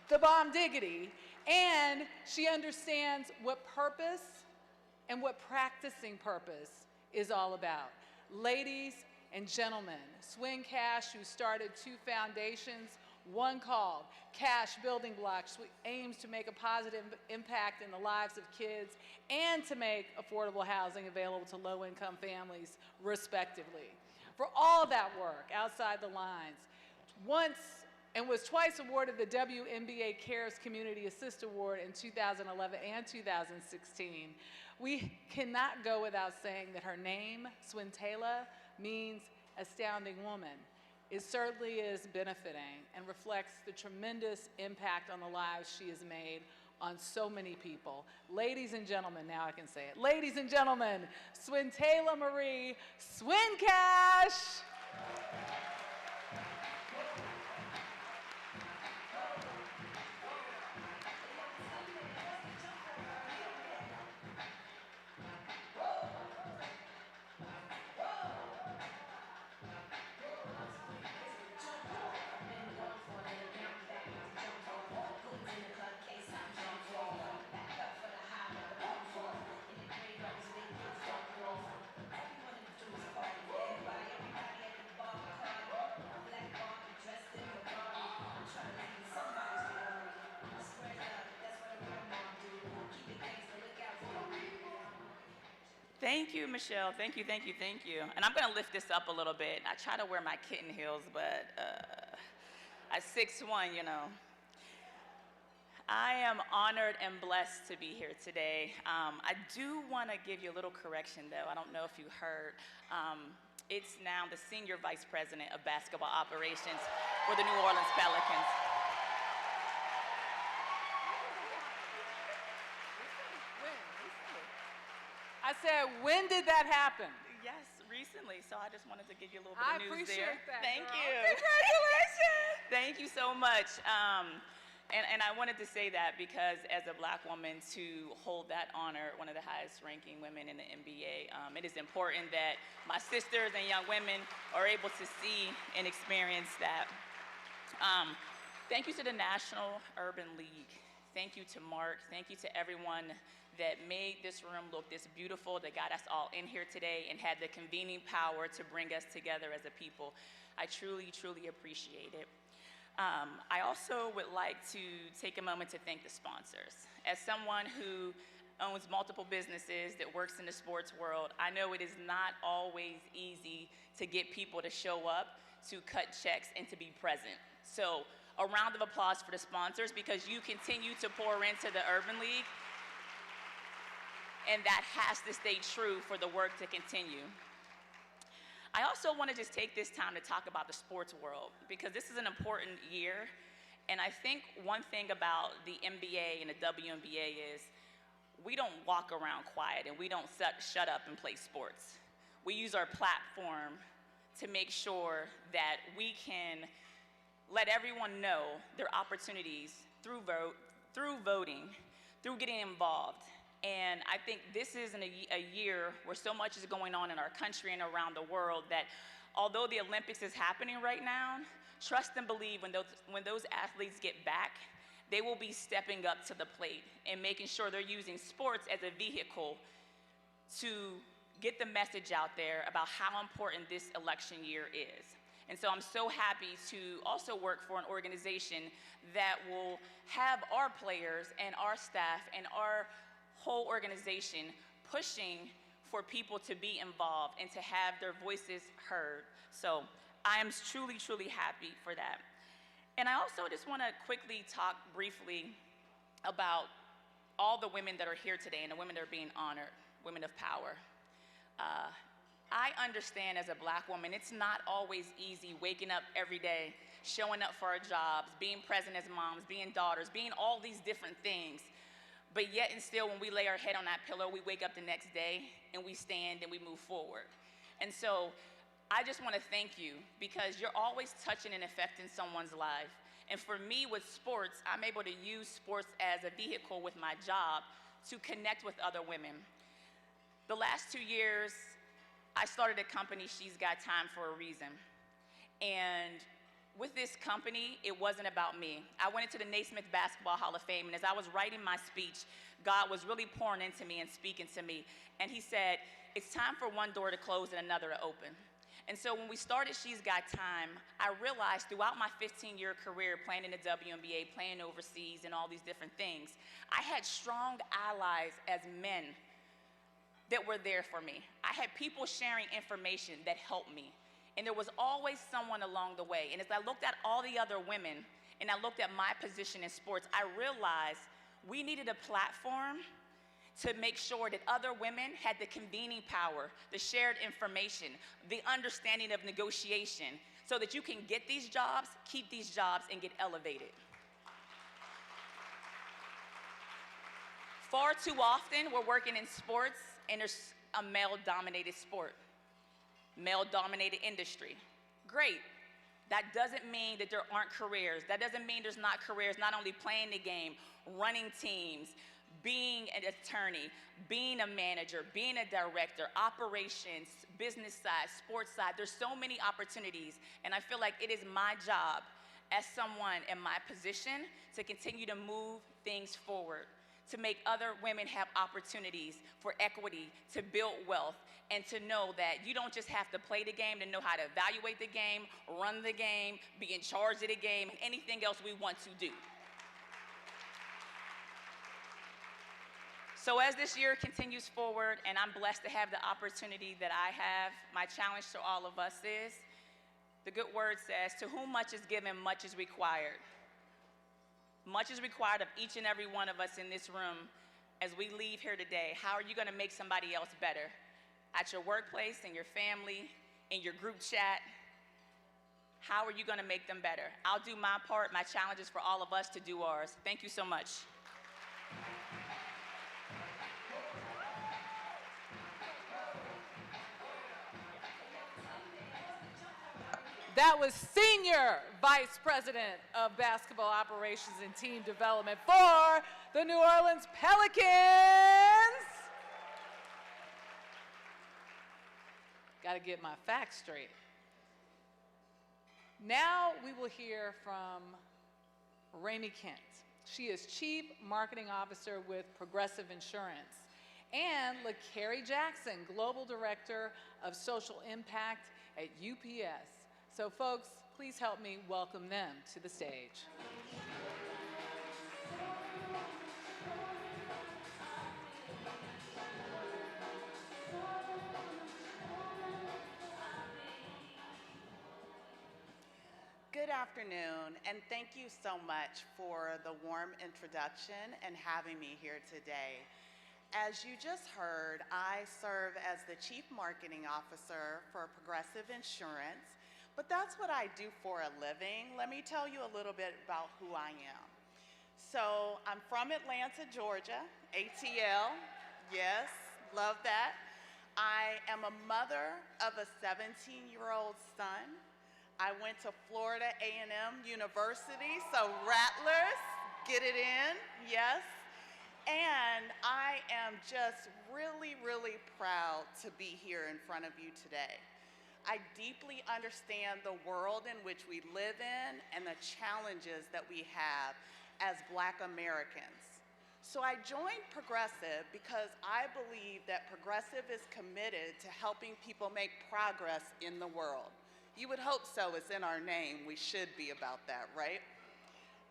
the bomb diggity, and she understands what purpose and what practicing purpose is all about. Ladies and gentlemen, Swin Cash, who started 2 foundations, one called Cash Building Blocks, which aims to make a positive impact in the lives of kids and to make affordable housing available to low-income families, respectively. For all that work outside the lines, was twice awarded the WNBA Cares Community Assist Award in 2011 and 2016. We cannot go without saying that her name, Swin Taylor, means astounding woman. It certainly is benefiting and reflects the tremendous impact on the lives she has made on so many people. Ladies and gentlemen, now I can say it. Ladies and gentlemen, Swin Taylor Marie, Swin Cash. Thank you, Michelle. Thank you, thank you, thank you. And I'm going to lift this up a little bit. I try to wear my kitten heels, but at 6'1", you know. I am honored and blessed to be here today. I do want to give you a little correction, though. I don't know if you heard. It's now the Senior Vice President of Basketball Operations for the New Orleans Pelicans. I said, when did that happen? Yes, recently. So I just wanted to give you a little bit of news there. I appreciate that, Thank girl. you. Congratulations. Thank you so much. And I wanted to say that because as a Black woman to hold that honor, one of the highest ranking women in the NBA, it is important that my sisters and young women are able to see and experience that. Thank you to the National Urban League. Thank you to Mark. Thank you to everyone that made this room look this beautiful, that got us all in here today and had the convening power to bring us together as a people. I truly, truly appreciate it. I also would like to take a moment to thank the sponsors. As someone who owns multiple businesses that works in the sports world, I know it is not always easy to get people to show up, to cut checks, and to be present. So a round of applause for the sponsors, because you continue to pour into the Urban League, and that has to stay true for the work to continue. I also want to just take this time to talk about the sports world, because this is an important year, and I think one thing about the NBA and the WNBA is we don't walk around quiet and we don't shut up and play sports. We use our platform to make sure that we can let everyone know their opportunities through voting, through getting involved. And I think this is a year where so much is going on in our country and around the world that although the Olympics is happening right now, trust and believe when those athletes get back, they will be stepping up to the plate and making sure they're using sports as a vehicle to get the message out there about how important this election year is. And so I'm so happy to also work for an organization that will have our players and our staff and our whole organization pushing for people to be involved and to have their voices heard. So I am truly, truly happy for that. And I also just want to quickly talk briefly about all the women that are here today and the women that are being honored, women of power. I understand as a Black woman, it's not always easy waking up every day, showing up for our jobs, being present as moms, being daughters, being all these different things. But yet and still, when we lay our head on that pillow, we wake up the next day and we stand and we move forward. And so I just want to thank you, because you're always touching and affecting someone's life. And for me with sports, I'm able to use sports as a vehicle with my job to connect with other women. The last 2 years, I started a company, She's Got Time, for a reason. And with this company, it wasn't about me. I went into the Naismith Basketball Hall of Fame, and as I was writing my speech, God was really pouring into me and speaking to me. And he said, it's time for one door to close and another to open. And so when we started She's Got Time, I realized throughout my 15-year career playing in the WNBA, playing overseas and all these different things, I had strong allies as men that were there for me. I had people sharing information that helped me. And there was always someone along the way. And as I looked at all the other women and I looked at my position in sports, I realized we needed a platform to make sure that other women had the convening power, the shared information, the understanding of negotiation, so that you can get these jobs, keep these jobs, and get elevated. Far too often, we're working in sports and there's a male-dominated sport, male-dominated industry. Great. That doesn't mean that there aren't careers. That doesn't mean there's not careers, not only playing the game, running teams, being an attorney, being a manager, being a director, operations, business side, sports side. There's so many opportunities, and I feel like it is my job as someone in my position to continue to move things forward, to make other women have opportunities for equity, to build wealth, and to know that you don't just have to play the game to know how to evaluate the game, run the game, be in charge of the game, and anything else we want to do. So as this year continues forward, and I'm blessed to have the opportunity that I have, my challenge to all of us is, the good word says, to whom much is given, much is required. Much is required of each and every one of us in this room as we leave here today. How are you going to make somebody else better? At your workplace, in your family, in your group chat, how are you going to make them better? I'll do my part. My challenge is for all of us to do ours. Thank you so much. That was Senior Vice President of Basketball Operations and Team Development for the New Orleans Pelicans, got to get my facts straight. Now we will hear from Ramey Kent. She is Chief Marketing Officer with Progressive Insurance, and LaCarrie Jackson, Global Director of Social Impact at UPS. So folks, please help me welcome them to the stage. Good afternoon, and thank you so much for the warm introduction and having me here today. As you just heard, I serve as the Chief Marketing Officer for Progressive Insurance, but that's what I do for a living. Let me tell you a little bit about who I am. So I'm from Atlanta, Georgia, ATL, yes, love that. I am a mother of a 17-year-old son. I went to Florida A&M University, so Rattlers, get it in, yes. And I am just really, really proud to be here in front of you today. I deeply understand the world in which we live in and the challenges that we have as Black Americans. So I joined Progressive because I believe that Progressive is committed to helping people make progress in the world. You would hope so, it's in our name, we should be about that, right?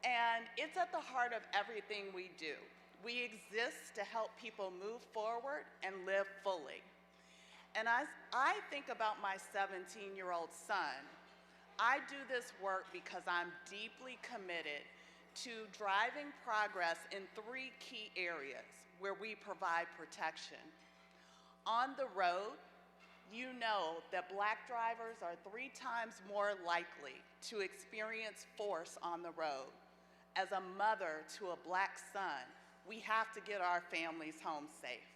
And it's at the heart of everything we do. We exist to help people move forward and live fully. And as I think about my 17-year-old son, I do this work because I'm deeply committed to driving progress in 3 key areas where we provide protection. On the road, you know that Black drivers are 3 times more likely to experience force on the road. As a mother to a Black son, we have to get our families home safe.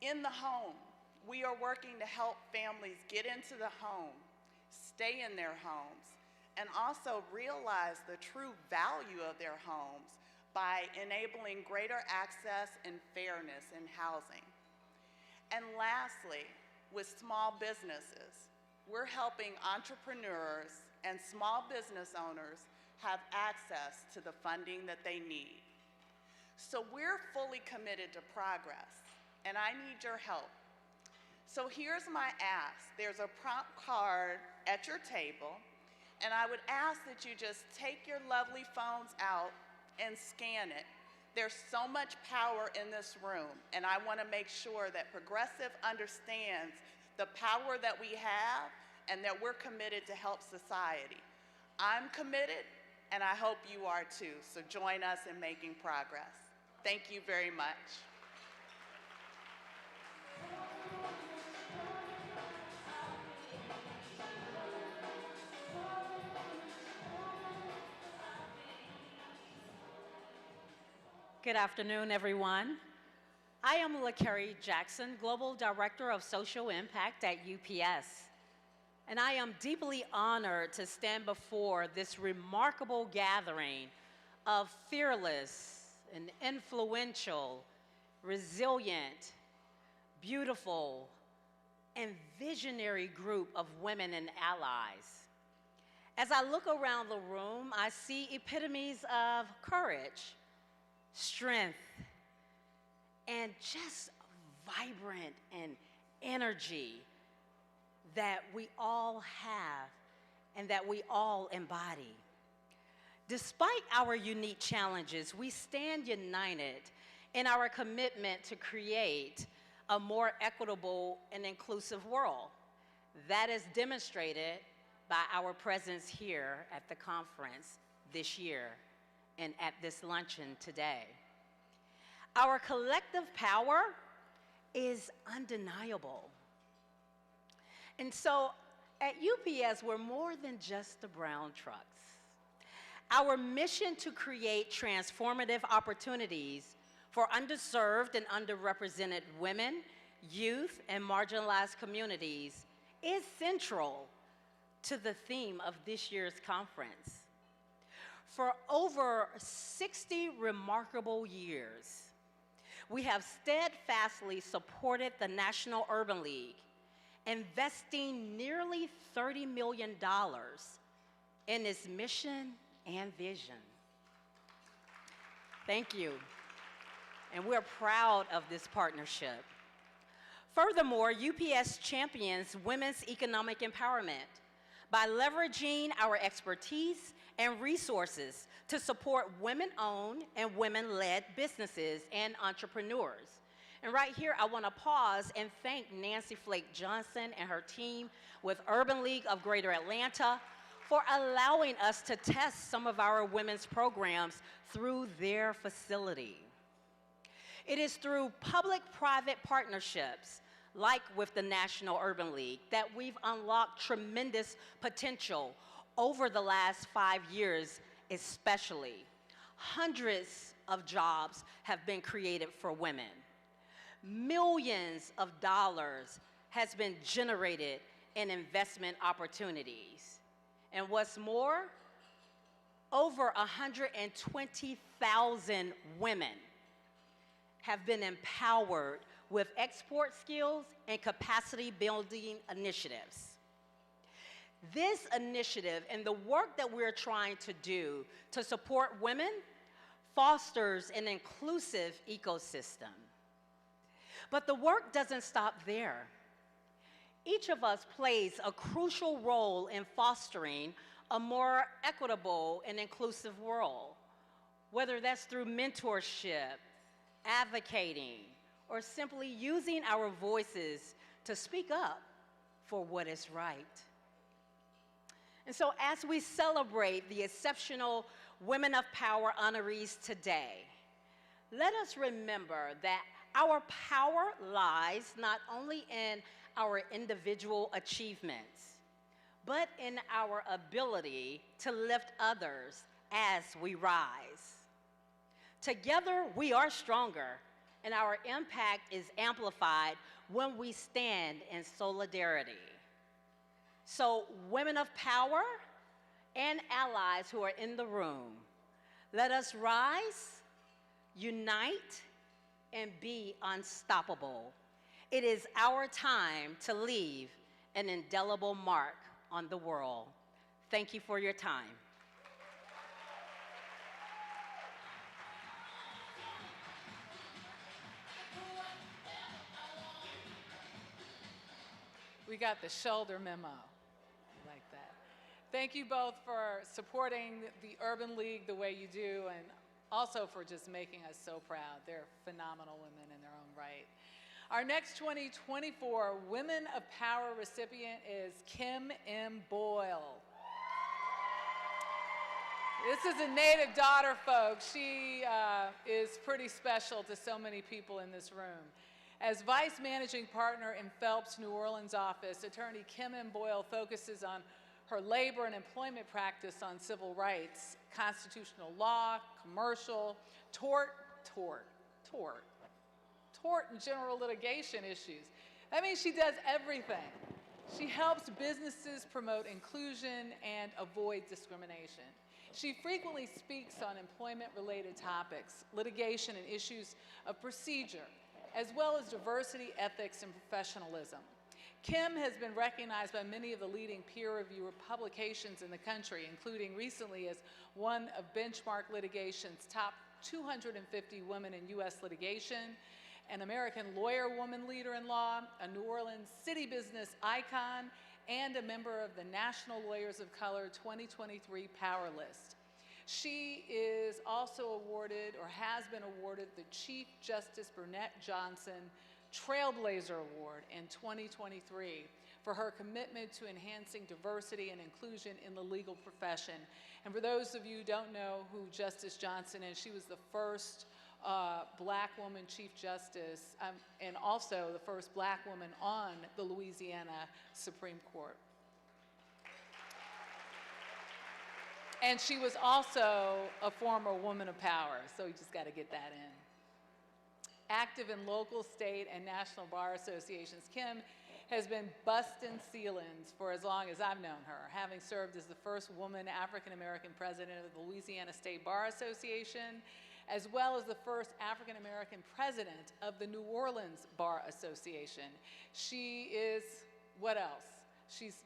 In the home, we are working to help families get into the home, stay in their homes, and also realize the true value of their homes by enabling greater access and fairness in housing. And lastly, with small businesses, we're helping entrepreneurs and small business owners have access to the funding that they need. So we're fully committed to progress, and I need your help. So here's my ask. There's a prompt card at your table, and I would ask that you just take your lovely phones out and scan it. There's so much power in this room, and I want to make sure that Progressive understands the power that we have and that we're committed to help society. I'm committed, and I hope you are too, so join us in making progress. Thank you very much. Good afternoon, everyone. I am LaCarrie Jackson, Global Director of Social Impact at UPS. And I am deeply honored to stand before this remarkable gathering of fearless and influential, resilient, beautiful, and visionary group of women and allies. As I look around the room, I see epitomes of courage, strength, and just vibrant and energy that we all have and that we all embody. Despite our unique challenges, we stand united in our commitment to create a more equitable and inclusive world. That is demonstrated by our presence here at the conference this year and at this luncheon today. Our collective power is undeniable. And so at UPS, we're more than just the brown trucks. Our mission to create transformative opportunities for underserved and underrepresented women, youth, and marginalized communities is central to the theme of this year's conference. For over 60 remarkable years, we have steadfastly supported the National Urban League, investing nearly $30 million in its mission and vision. Thank you. And we're proud of this partnership. Furthermore, UPS champions women's economic empowerment by leveraging our expertise and resources to support women-owned and women-led businesses and entrepreneurs. And right here, I want to pause and thank Nancy Flake Johnson and her team with Urban League of Greater Atlanta for allowing us to test some of our women's programs through their facility. It is through public-private partnerships, like with the National Urban League, that we've unlocked tremendous potential over the last 5 years, especially. Hundreds of jobs have been created for women. Millions of dollars has been generated in investment opportunities. And what's more, over 120,000 women have been empowered with export skills and capacity building initiatives. This initiative and the work that we're trying to do to support women fosters an inclusive ecosystem. But the work doesn't stop there. Each of us plays a crucial role in fostering a more equitable and inclusive world, whether that's through mentorship, advocating, or simply using our voices to speak up for what is right. And so as we celebrate the exceptional Women of Power honorees today, let us remember that our power lies not only in our individual achievements, but in our ability to lift others as we rise. Together, we are stronger, and our impact is amplified when we stand in solidarity. So, women of power and allies who are in the room, let us rise, unite, and be unstoppable. It is our time to leave an indelible mark on the world. Thank you for your time. We got the shoulder memo. Like that. Thank you both for supporting the Urban League the way you do, and also for just making us so proud. They're phenomenal women in their own right. Our next 2024 Women of Power recipient is Kim M. Boyle. This is a native daughter, folks. She is pretty special to so many people in this room. As Vice Managing Partner in Phelps' New Orleans office, Attorney Kim M. Boyle focuses on her labor and employment practice on civil rights, constitutional law, commercial, tort, and general litigation issues. That means she does everything. She helps businesses promote inclusion and avoid discrimination. She frequently speaks on employment-related topics, litigation, and issues of procedure, as well as diversity, ethics, and professionalism. Kim has been recognized by many of the leading peer-reviewed publications in the country, including recently as one of Benchmark Litigation's top 250 women in U.S. litigation, an American Lawyer Woman Leader in Law, a New Orleans City Business Icon, and a member of the National Lawyers of Color 2023 Power List. She is also awarded, or has been awarded, the Chief Justice Burnett Johnson Trailblazer Award in 2023 for her commitment to enhancing diversity and inclusion in the legal profession. And for those of you who don't know who Justice Johnson is, she was the first Black woman Chief Justice and also the first Black woman on the Louisiana Supreme Court. And she was also a former woman of power, so you just got to get that in. Active in local, state, and national bar associations, Kim has been busting ceilings for as long as I've known her, having served as the first woman African-American president of the Louisiana State Bar Association, as well as the first African-American president of the New Orleans Bar Association. She is, what else? She's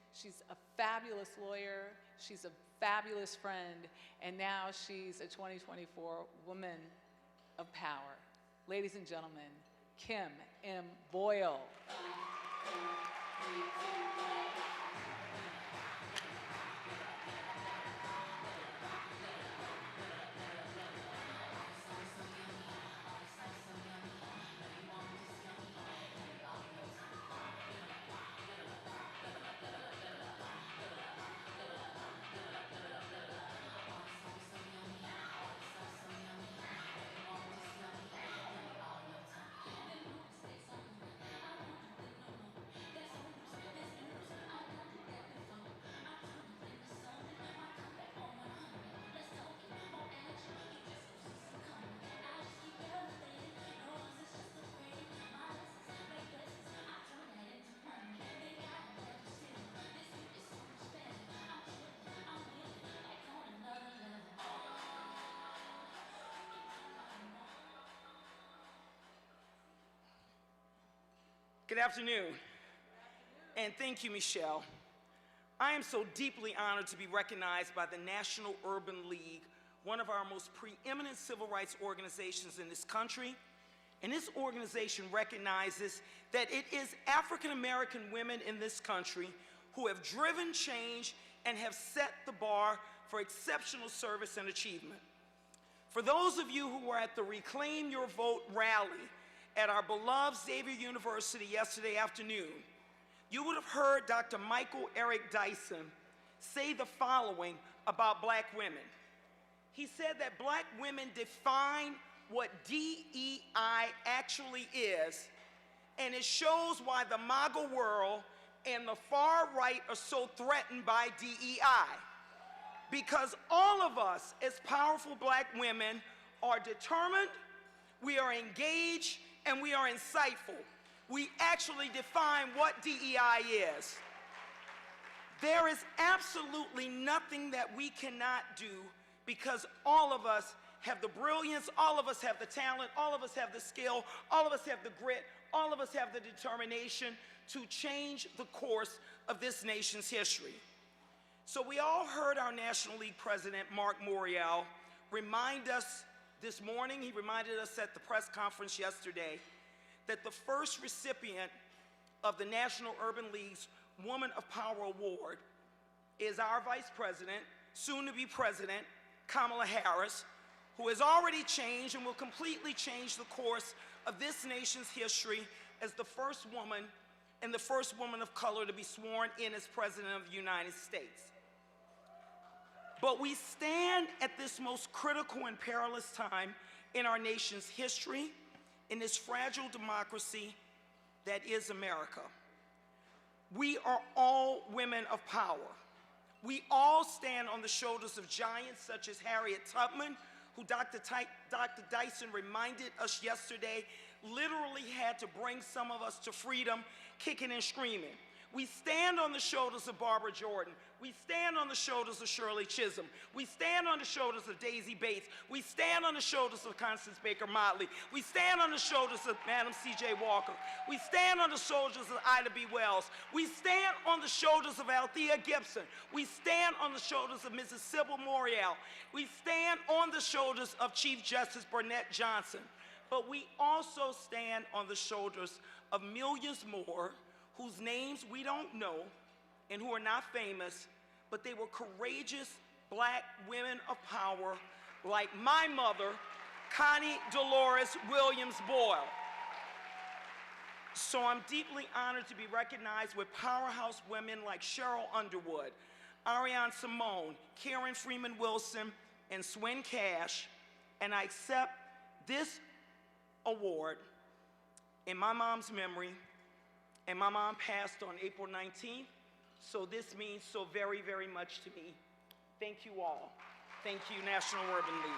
a fabulous lawyer, she's a fabulous friend, and now she's a 2024 Woman of Power. Ladies and gentlemen, Kim M. Boyle. Good afternoon, and thank you, Michelle. I am so deeply honored to be recognized by the National Urban League, one of our most preeminent civil rights organizations in this country. And this organization recognizes that it is African American women in this country who have driven change and have set the bar for exceptional service and achievement. For those of you who were at the Reclaim Your Vote rally at our beloved Xavier University yesterday afternoon, you would have heard Dr. Michael Eric Dyson say the following about black women. He said that black women define what DEI actually is, and it shows why the MAGA world and the far right are so threatened by DEI. Because all of us as powerful black women are determined, we are engaged, and we are insightful. We actually define what DEI is. There is absolutely nothing that we cannot do because all of us have the brilliance, all of us have the talent, all of us have the skill, all of us have the grit, all of us have the determination to change the course of this nation's history. So we all heard our National League president, Mark Morial, remind us this morning, he reminded us at the press conference yesterday, that the first recipient of the National Urban League's Woman of Power Award is our Vice President, soon-to-be President, Kamala Harris, who has already changed and will completely change the course of this nation's history as the first woman and the first woman of color to be sworn in as President of the United States. But we stand at this most critical and perilous time in our nation's history, in this fragile democracy that is America. We are all women of power. We all stand on the shoulders of giants such as Harriet Tubman, who Dr. Dyson reminded us yesterday literally had to bring some of us to freedom, kicking and screaming. We stand on the shoulders of Barbara Jordan. We stand on the shoulders of Shirley Chisholm. We stand on the shoulders of Daisy Bates. We stand on the shoulders of Constance Baker Motley. We stand on the shoulders of Madam C.J. Walker. We stand on the shoulders of Ida B. Wells. We stand on the shoulders of Althea Gibson. We stand on the shoulders of Mrs. Sybil Morial. We stand on the shoulders of Chief Justice Burnett Johnson. But we also stand on the shoulders of millions more whose names we don't know and who are not famous, but they were courageous black women of power like my mother, Connie Dolores Williams Boyle. So I'm deeply honored to be recognized with powerhouse women like Cheryl Underwood, Arian Simone, Karen Freeman-Wilson, and Swin Cash, and I accept this award in my mom's memory. And my mom passed on April 19th, so this means so very, very much to me. Thank you all. Thank you, National Urban League.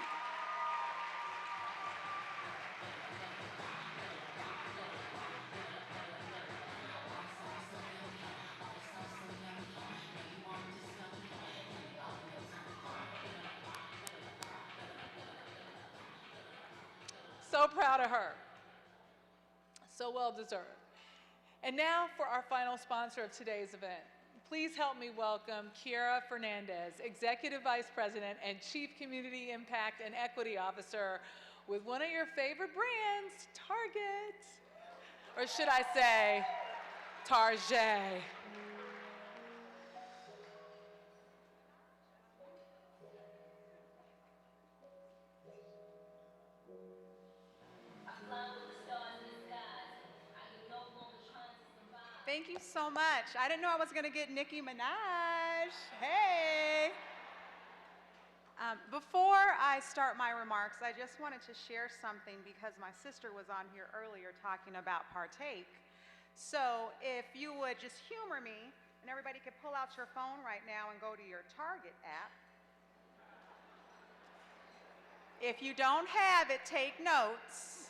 So proud of her. So well deserved. And now for our final sponsor of today's event. Please help me welcome Kiera Fernandez, Executive Vice President and Chief Community Impact and Equity Officer with one of your favorite brands, Target. Or should I say, Target. Thank you so much. I didn't know I was going to get Nicki Minaj. Hey. Before I start my remarks, I just wanted to share something because my sister was on here earlier talking about partake. So if you would just humor me, and everybody could pull out your phone right now and go to your Target app. If you don't have it, take notes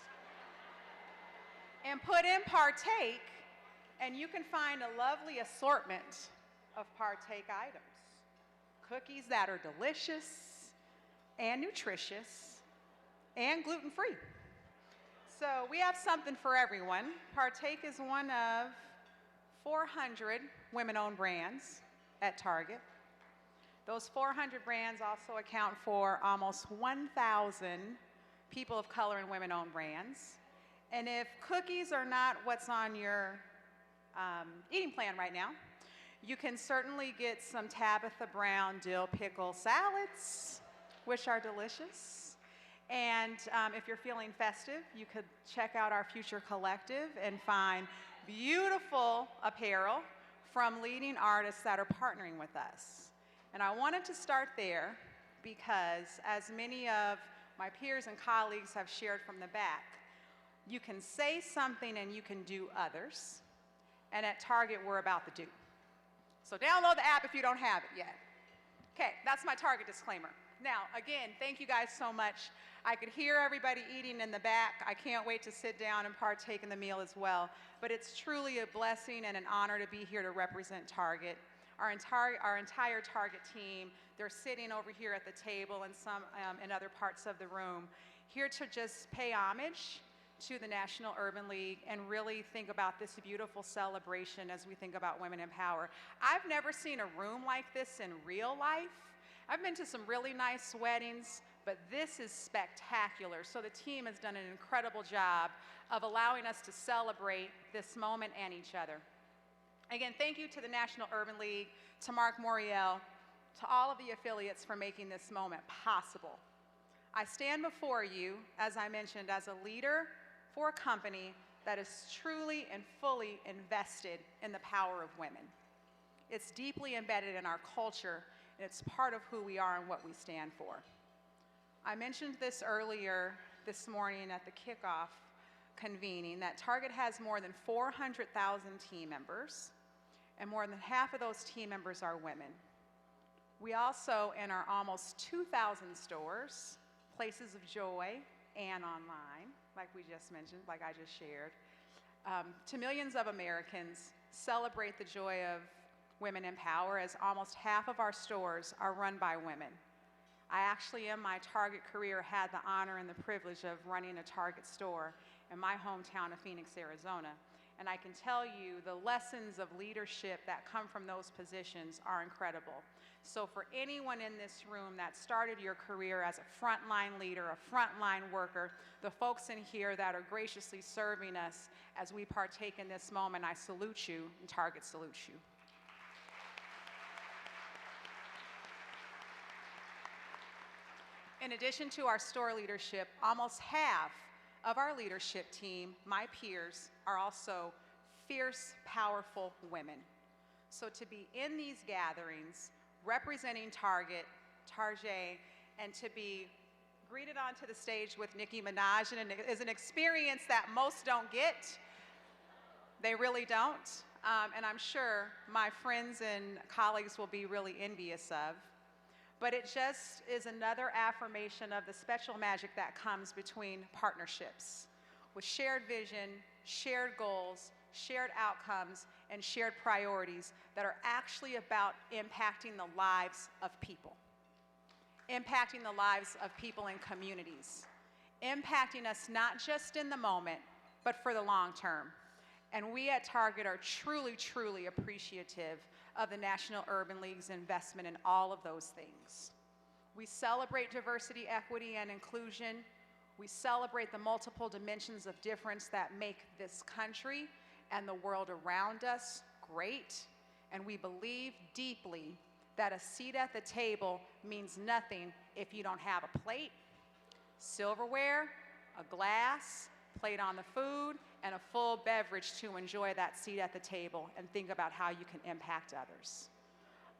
and put in partake, and you can find a lovely assortment of partake items. Cookies that are delicious and nutritious and gluten-free. So we have something for everyone. Partake is one of 400 women-owned brands at Target. Those 400 brands also account for almost 1,000 people of color and women-owned brands. And if cookies are not what's on your eating plan right now, you can certainly get some Tabitha Brown dill pickle salads, which are delicious. And if you're feeling festive, you could check out our Future Collective and find beautiful apparel from leading artists that are partnering with us. And I wanted to start there because, as many of my peers and colleagues have shared from the back, you can say something and you can do others. And at Target, we're about the do. So download the app if you don't have it yet. Okay, that's my Target disclaimer. Now, again, thank you guys so much. I could hear everybody eating in the back. I can't wait to sit down and partake in the meal as well. But it's truly a blessing and an honor to be here to represent Target. Our entire Target team, they're sitting over here at the table and some in other parts of the room, here to just pay homage to the National Urban League and really think about this beautiful celebration as we think about women in power. I've never seen a room like this in real life. I've been to some really nice weddings, but this is spectacular. So the team has done an incredible job of allowing us to celebrate this moment and each other. Again, thank you to the National Urban League, to Mark Moriel, to all of the affiliates for making this moment possible. I stand before you, as I mentioned, as a leader for a company that is truly and fully invested in the power of women. It's deeply embedded in our culture, and it's part of who we are and what we stand for. I mentioned this earlier this morning at the kickoff convening, that Target has more than 400,000 team members, and more than half of those team members are women. We also, in our almost 2,000 stores, places of joy, and online, like we just mentioned, like I just shared, to millions of Americans, celebrate the joy of women in power, as almost half of our stores are run by women. I actually, in my Target career, had the honor and the privilege of running a Target store in my hometown of Phoenix, Arizona. And I can tell you the lessons of leadership that come from those positions are incredible. So for anyone in this room that started your career as a frontline leader, a frontline worker, the folks in here that are graciously serving us as we partake in this moment, I salute you, and Target salutes you. In addition to our store leadership, almost half of our leadership team, my peers, are also fierce, powerful women. So to be in these gatherings, representing Target, and to be greeted onto the stage with Nicki Minaj is an experience that most don't get. They really don't. And I'm sure my friends and colleagues will be really envious of. But it just is another affirmation of the special magic that comes between partnerships with shared vision, shared goals, shared outcomes, and shared priorities that are actually about impacting the lives of people. Impacting the lives of people in communities. Impacting us not just in the moment, but for the long term. And we at Target are truly, truly appreciative of the National Urban League's investment in all of those things. We celebrate diversity, equity, and inclusion. We celebrate the multiple dimensions of difference that make this country and the world around us great. And we believe deeply that a seat at the table means nothing if you don't have a plate, silverware, a glass, plate on the food, and a full beverage to enjoy that seat at the table and think about how you can impact others.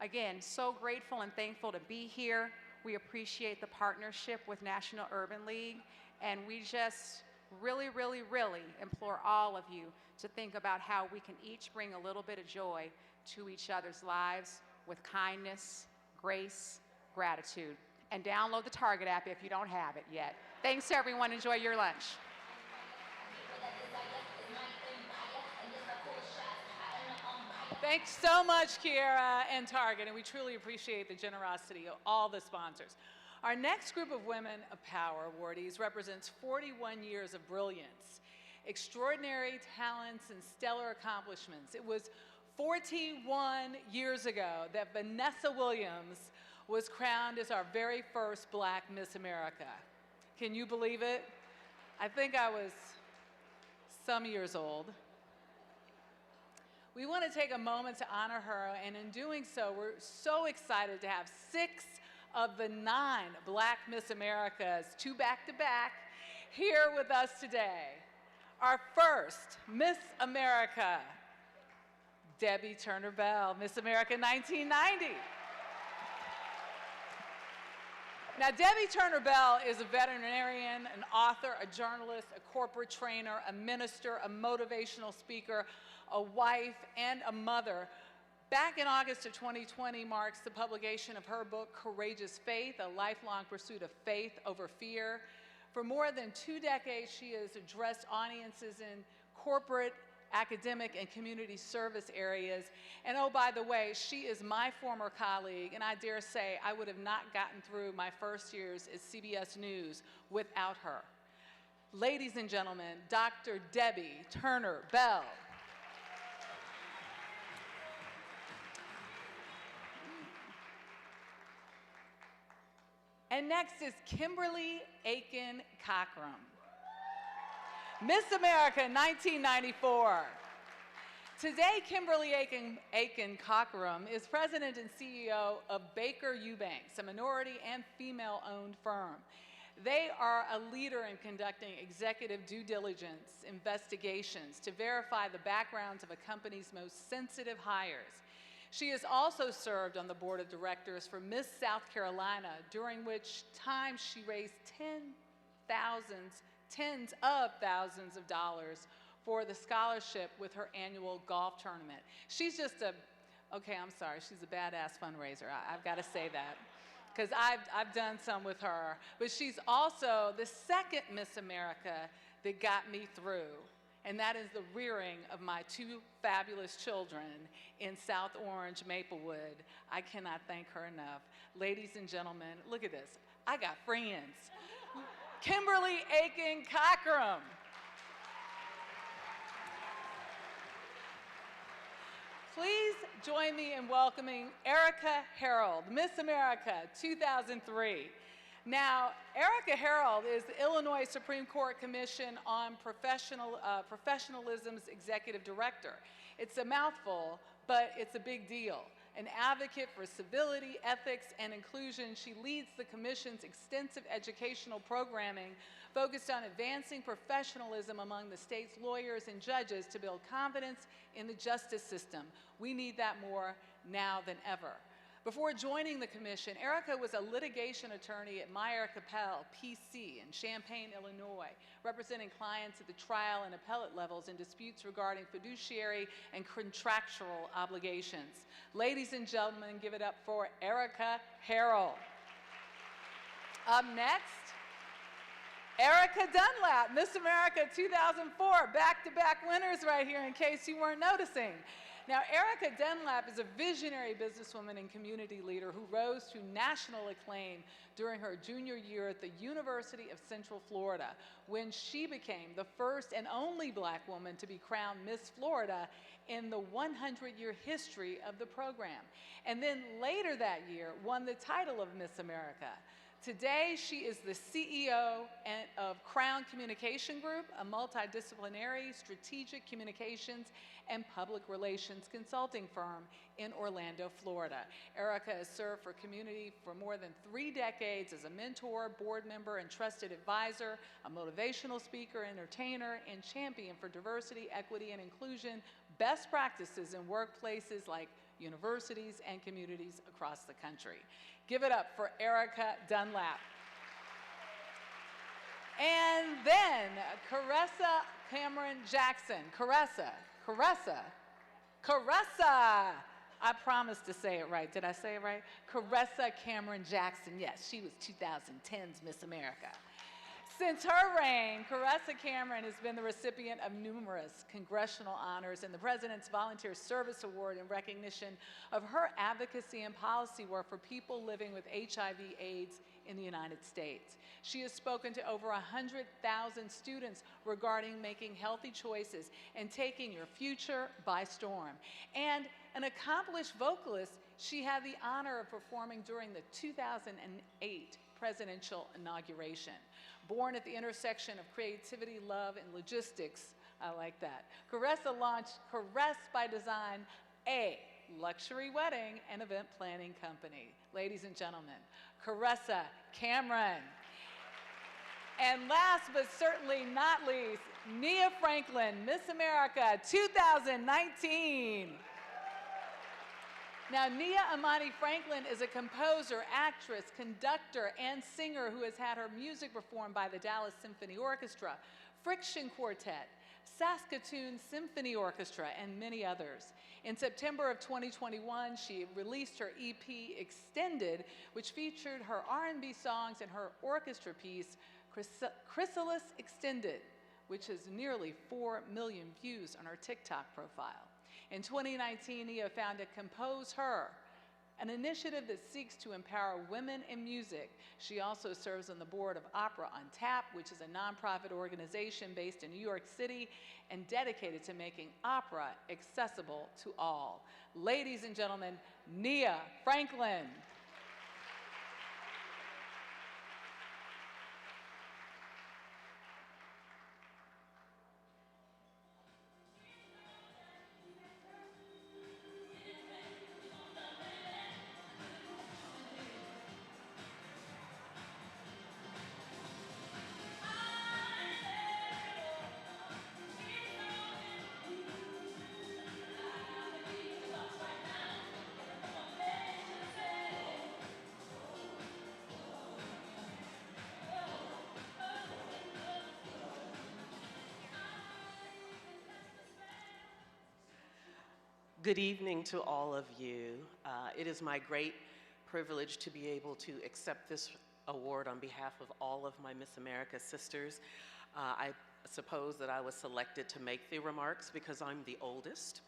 Again, so grateful and thankful to be here. We appreciate the partnership with National Urban League, and we just really, really, really implore all of you to think about how we can each bring a little bit of joy to each other's lives with kindness, grace, gratitude. And download the Target app if you don't have it yet. Thanks everyone, enjoy your lunch. Thanks so much, Kiera and Target, and we truly appreciate the generosity of all the sponsors. Our next group of Women of Power awardees represents 41 years of brilliance, extraordinary talents, and stellar accomplishments. It was 41 years ago that Vanessa Williams was crowned as our very first Black Miss America. Can you believe it? I think I was some years old. We want to take a moment to honor her, and in doing so, we're so excited to have 6 of the 9 Black Miss Americas, 2 back-to-back, here with us today. Our first Miss America, Debbie Turner Bell, Miss America 1990. Now, Debbie Turner Bell is a veterinarian, an author, a journalist, a corporate trainer, a minister, a motivational speaker, a wife, and a mother. Back in August of 2020 marks the publication of her book, Courageous Faith, A Lifelong Pursuit of Faith Over Fear. For more than 2 decades, she has addressed audiences in corporate, academic, and community service areas. And oh, by the way, she is my former colleague, and I dare say I would have not gotten through my first years at CBS News without her. Ladies and gentlemen, Dr. Debbie Turner Bell. And next is Kimberly Aiken Cockrum, Miss America 1994. Today, Kimberly Aiken Cockrum is president and CEO of Baker Eubanks, a minority and female-owned firm. They are a leader in conducting executive due diligence investigations to verify the backgrounds of a company's most sensitive hires. She has also served on the board of directors for Miss South Carolina, during which time she raised tens of thousands of dollars for the scholarship with her annual golf tournament. She's just okay, I'm sorry, she's a badass fundraiser. I've got to say that, because I've done some with her. But she's also the second Miss America that got me through, and that is the rearing of my 2 fabulous children in South Orange, Maplewood. I cannot thank her enough. Ladies and gentlemen, look at this. I got friends. Kimberly Aiken Cockrum. Please join me in welcoming Erica Harold, Miss America 2003. Now, Erica Harold is the Illinois Supreme Court Commission on Professionalism's executive director. It's a mouthful, but it's a big deal. An advocate for civility, ethics, and inclusion, she leads the Commission's extensive educational programming focused on advancing professionalism among the state's lawyers and judges to build confidence in the justice system. We need that more now than ever. Before joining the Commission, Erica was a litigation attorney at Meyer Capel, PC, in Champaign, Illinois, representing clients at the trial and appellate levels in disputes regarding fiduciary and contractual obligations. Ladies and gentlemen, give it up for Erica Harold. Up next, Erica Dunlap, Miss America 2004, back-to-back winners right here in case you weren't noticing. Now, Erica Dunlap is a visionary businesswoman and community leader who rose to national acclaim during her junior year at the University of Central Florida, when she became the first and only Black woman to be crowned Miss Florida in the 100-year history of the program. And then later that year, won the title of Miss America. Today, she is the CEO of Crown Communication Group, a multidisciplinary strategic communications and public relations consulting firm in Orlando, Florida. Erica has served for community for more than 3 decades as a mentor, board member, and trusted advisor, a motivational speaker, entertainer, and champion for diversity, equity, and inclusion best practices in workplaces like universities and communities across the country. Give it up for Erica Dunlap. And then Caressa Cameron Jackson. Caressa. I promised to say it right. Did I say it right? Caressa Cameron Jackson. Yes, she was 2010's Miss America. Since her reign, Caressa Cameron has been the recipient of numerous congressional honors and the President's Volunteer Service Award in recognition of her advocacy and policy work for people living with HIV/AIDS in the United States. She has spoken to over 100,000 students regarding making healthy choices and taking your future by storm. And an accomplished vocalist, she had the honor of performing during the 2008 presidential inauguration. Born at the intersection of creativity, love, and logistics, I like that. Caressa launched Caress by Design, a luxury wedding and event planning company. Ladies and gentlemen, Caressa Cameron. And last but certainly not least, Nia Franklin, Miss America 2019. Now, Nia Amani Franklin is a composer, actress, conductor, and singer who has had her music performed by the Dallas Symphony Orchestra, Friction Quartet, Saskatoon Symphony Orchestra, and many others. In September of 2021, she released her EP, Extended, which featured her R&B songs and her orchestra piece, Chrysalis Extended, which has nearly 4 million views on her TikTok profile. In 2019, Nia founded Compose Her, an initiative that seeks to empower women in music. She also serves on the board of Opera on Tap, which is a nonprofit organization based in New York City and dedicated to making opera accessible to all. Ladies and gentlemen, Nia Franklin. Good evening to all of you. It is my great privilege to be able to accept this award on behalf of all of my Miss America sisters. I suppose that I was selected to make the remarks because I'm the oldest.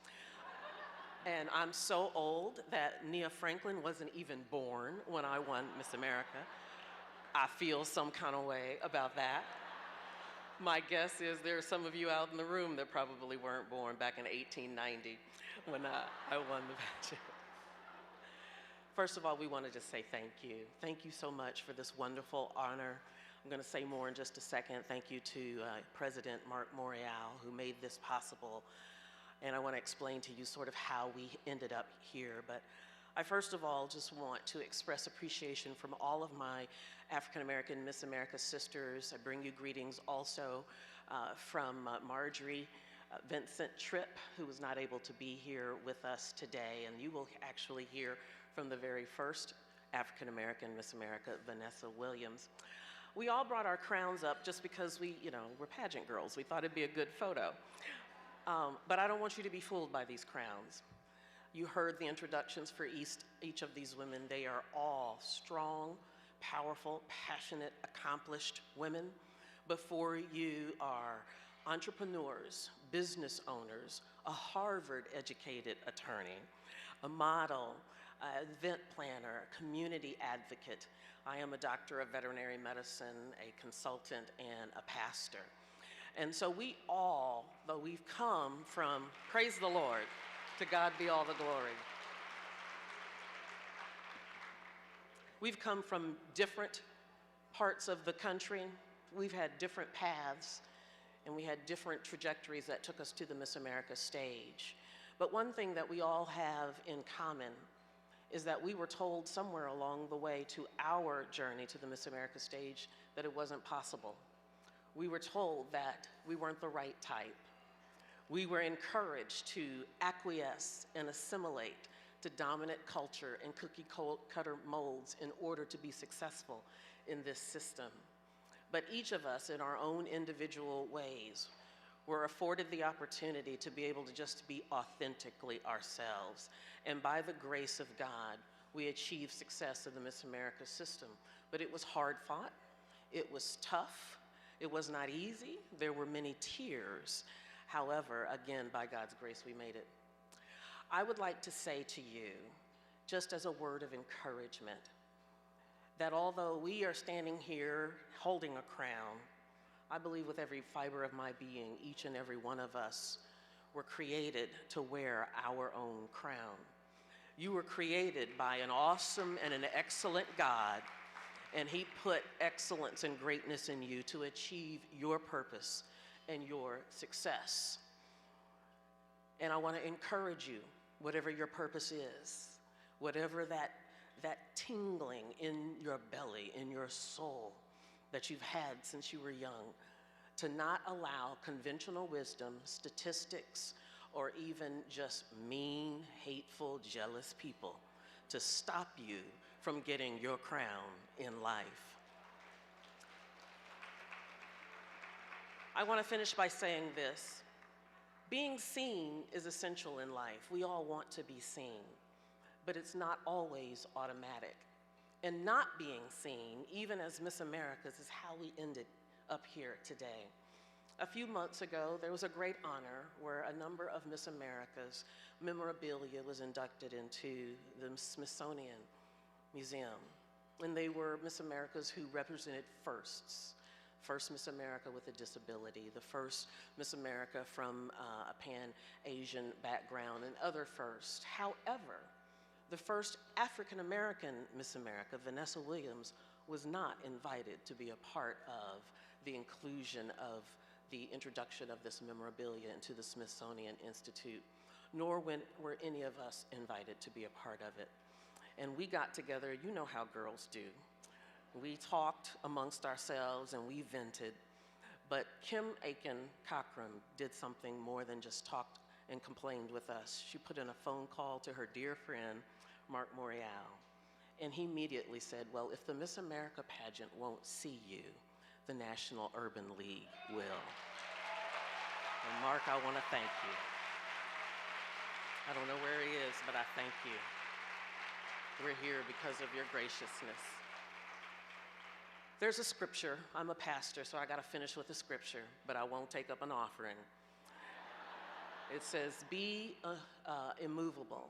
And I'm so old that Nia Franklin wasn't even born when I won Miss America. I feel some kind of way about that. My guess is there are some of you out in the room that probably weren't born back in 1890 when I won the pageant. First of all, we want to just say thank you. Thank you so much for this wonderful honor. I'm going to say more in just a second. Thank you to President Mark Morial, who made this possible. And I want to explain to you sort of how we ended up here. But I first of all just want to express appreciation from all of my African-American Miss America sisters. I bring you greetings also from Marjorie Vincent Tripp, who was not able to be here with us today. And you will actually hear from the very first African-American Miss America, Vanessa Williams. We all brought our crowns up just because we're pageant girls. We thought it'd be a good photo. But I don't want you to be fooled by these crowns. You heard the introductions for each of these women. They are all strong, powerful, passionate, accomplished women. Before you are entrepreneurs, business owners, a Harvard-educated attorney, a model, an event planner, a community advocate. I am a doctor of veterinary medicine, a consultant, and a pastor. And so we all, though we've come from, praise the Lord, to God be all the glory. We've come from different parts of the country. We've had different paths, and we had different trajectories that took us to the Miss America stage. But one thing that we all have in common is that we were told somewhere along the way to our journey to the Miss America stage that it wasn't possible. We were told that we weren't the right type. We were encouraged to acquiesce and assimilate to dominant culture and cookie cutter molds in order to be successful in this system. But each of us in our own individual ways were afforded the opportunity to be able to just be authentically ourselves. And by the grace of God, we achieved success in the Miss America system. But it was hard fought, it was tough, it was not easy, there were many tears. However, again, by God's grace, we made it. I would like to say to you, just as a word of encouragement, that although we are standing here holding a crown, I believe with every fiber of my being, each and every one of us were created to wear our own crown. You were created by an awesome and an excellent God, and He put excellence and greatness in you to achieve your purpose and your success. And I want to encourage you, whatever your purpose is, whatever that tingling in your belly, in your soul that you've had since you were young, to not allow conventional wisdom, statistics, or even just mean, hateful, jealous people to stop you from getting your crown in life. I want to finish by saying this. Being seen is essential in life. We all want to be seen, but it's not always automatic. And not being seen, even as Miss Americas, is how we ended up here today. A few months ago, there was a great honor where a number of Miss Americas memorabilia was inducted into the Smithsonian Museum. And they were Miss Americas who represented firsts. First Miss America with a disability, the first Miss America from a Pan-Asian background, and other firsts. However, the first African-American Miss America, Vanessa Williams, was not invited to be a part of the inclusion of the introduction of this memorabilia into the Smithsonian Institute, nor were any of us invited to be a part of it. And we got together, you know how girls do. We talked amongst ourselves and we vented, but Kim Aiken Cochran did something more than just talked and complained with us. She put in a phone call to her dear friend, Mark Morial, and he immediately said, well, if the Miss America pageant won't see you, the National Urban League will. And Mark, I want to thank you. I don't know where he is, but I thank you. We're here because of your graciousness. There's a scripture. I'm a pastor, so I got to finish with the scripture, but I won't take up an offering. It says, be immovable,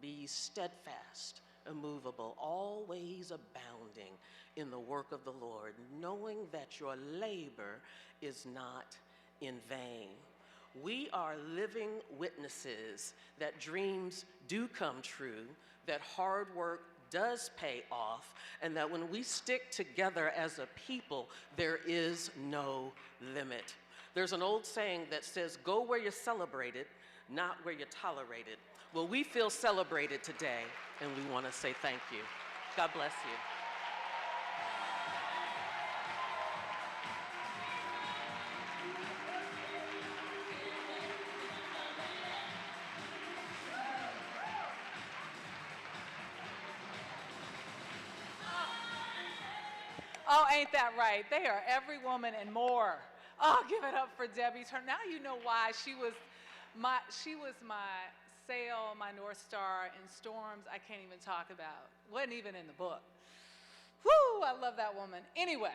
be steadfast, immovable, always abounding in the work of the Lord, knowing that your labor is not in vain. We are living witnesses that dreams do come true, that hard work does pay off, and that when we stick together as a people, there is no limit. There's an old saying that says, go where you're celebrated, not where you're tolerated. Well, we feel celebrated today, and we want to say thank you. God bless you. Oh, ain't that right? They are every woman and more. Oh, give it up for Debbie Turner. Now you know why she was my sail, my North Star in storms I can't even talk about. Wasn't even in the book. Whoo, I love that woman. Anyway,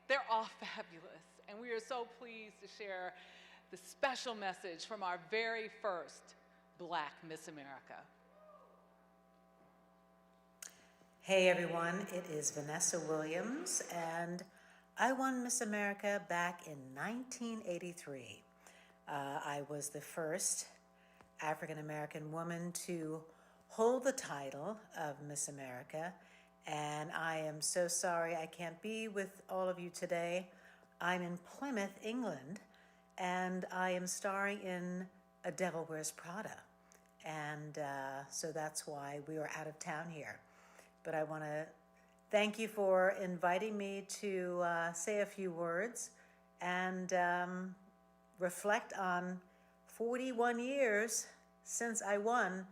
they're all fabulous, and we are so pleased to share the special message from our very first Black Miss America. Hey everyone, it is Vanessa Williams, and I won Miss America back in 1983. I was the first African American woman to hold the title of Miss America, and I am so sorry I can't be with all of you today. I'm in Plymouth, England, and I am starring in A Devil Wears Prada, and so that's why we are out of town here. But I want to thank you for inviting me to say a few words and reflect on 41 years since I won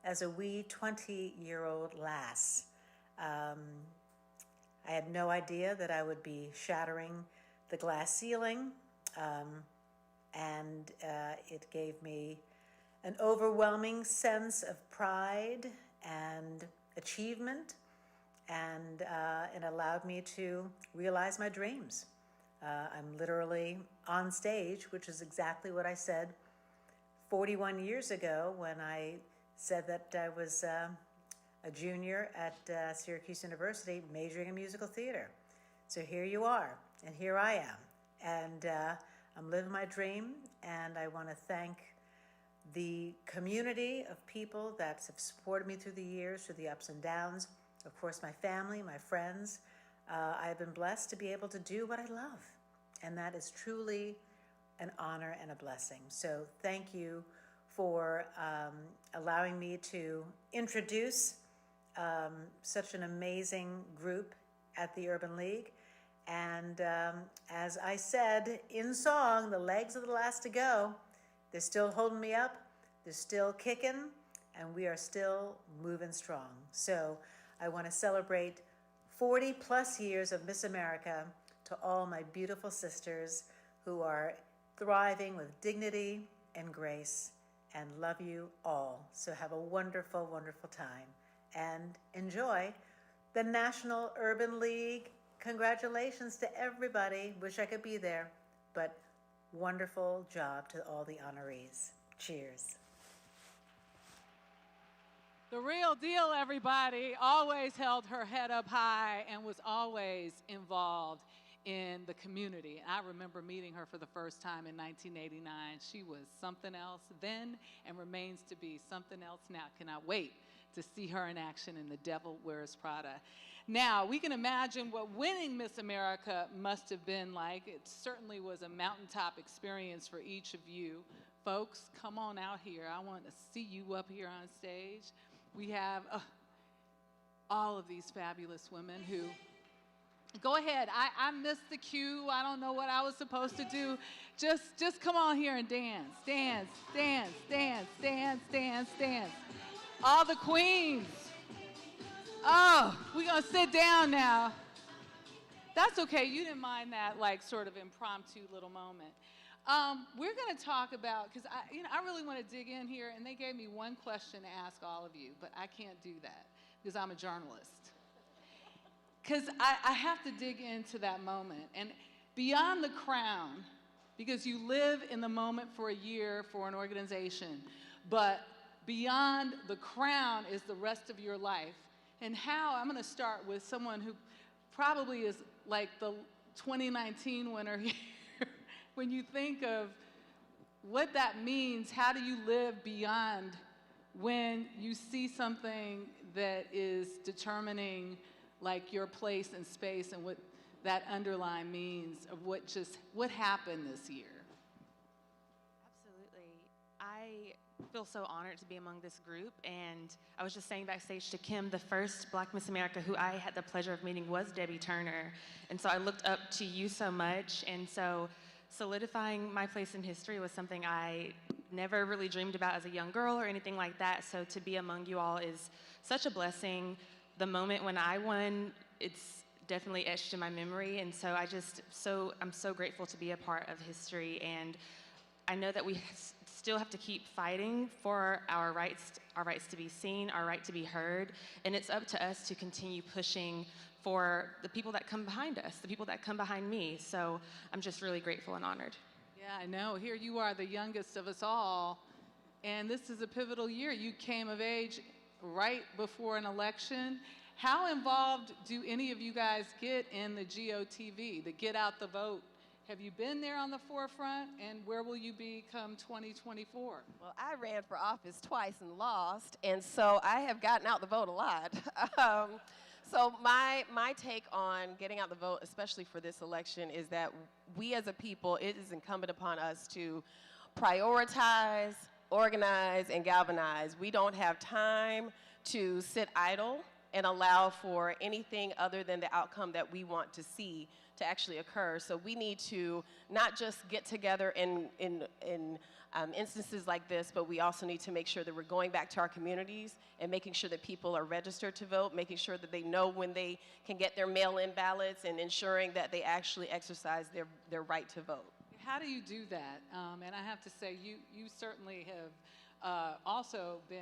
as a wee 20-year-old lass. I had no idea that I would be shattering the glass ceiling, and it gave me an overwhelming sense of pride and achievement, and it allowed me to realize my dreams. I'm literally on stage, which is exactly what I said 41 years ago when I said that I was a junior at Syracuse University majoring in musical theater. So here you are, and here I am, and I'm living my dream, and I want to thank the community of people that have supported me through the years, through the ups and downs. Of course, my family, my friends. I've been blessed to be able to do what I love, and that is truly an honor and a blessing. So thank you for allowing me to introduce such an amazing group at the Urban League. And as I said in song, the legs are the last to go. They're still holding me up, they're still kicking, and we are still moving strong. So I want to celebrate 40 plus years of Miss America to all my beautiful sisters who are thriving with dignity and grace, and love you all. So have a wonderful, wonderful time and enjoy the National Urban League. Congratulations to everybody. Wish I could be there, but wonderful job to all the honorees. Cheers. The real deal, everybody, always held her head up high and was always involved in the community. I remember meeting her for the first time in 1989. She was something else then and remains to be something else now. Cannot wait to see her in action in The Devil Wears Prada. Now, we can imagine what winning Miss America must have been like. It certainly was a mountaintop experience for each of you. Folks, come on out here. I want to see you up here on stage. We have all of these fabulous women who, go ahead, I missed the cue. I don't know what I was supposed to do. Just come on here and dance, dance, dance, dance, dance, dance, dance. All the queens. Oh, we're gonna sit down now. That's okay, you didn't mind that like sort of impromptu little moment. We're gonna talk about, because I really wanna dig in here, and they gave me one question to ask all of you, but I can't do that because I'm a journalist. Because I have to dig into that moment. And beyond the crown, because you live in the moment for a year for an organization, but beyond the crown is the rest of your life. And how, I'm going to start with someone who probably is like the 2019 winner here. When you think of what that means, how do you live beyond when you see something that is determining like your place in space and what that underline means of what happened this year? Absolutely. I feel so honored to be among this group, and I was just saying backstage to Kim, the first Black Miss America who I had the pleasure of meeting was Debbie Turner, and so I looked up to you so much, and so solidifying my place in history was something I never really dreamed about as a young girl or anything like that, so to be among you all is such a blessing. The moment when I won, it's definitely etched in my memory, and so I'm so grateful to be a part of history, and I know that we still have to keep fighting for our rights to be seen, our right to be heard, and it's up to us to continue pushing for the people that come behind us, the people that come behind me. So I'm just really grateful and honored. Yeah, I know. Here you are, the youngest of us all, and this is a pivotal year. You came of age right before an election. How involved do any of you guys get in the GOTV, the Get Out the Vote? Have you been there on the forefront, and where will you be come 2024? Well, I ran for office twice and lost, and so I have gotten out the vote a lot. So my take on getting out the vote, especially for this election, is that we as a people, it is incumbent upon us to prioritize, organize, and galvanize. We don't have time to sit idle and allow for anything other than the outcome that we want to see to actually occur. So we need to not just get together in instances like this, but we also need to make sure that we're going back to our communities and making sure that people are registered to vote, making sure that they know when they can get their mail-in ballots, and ensuring that they actually exercise their right to vote. How do you do that? And I have to say, you certainly have also been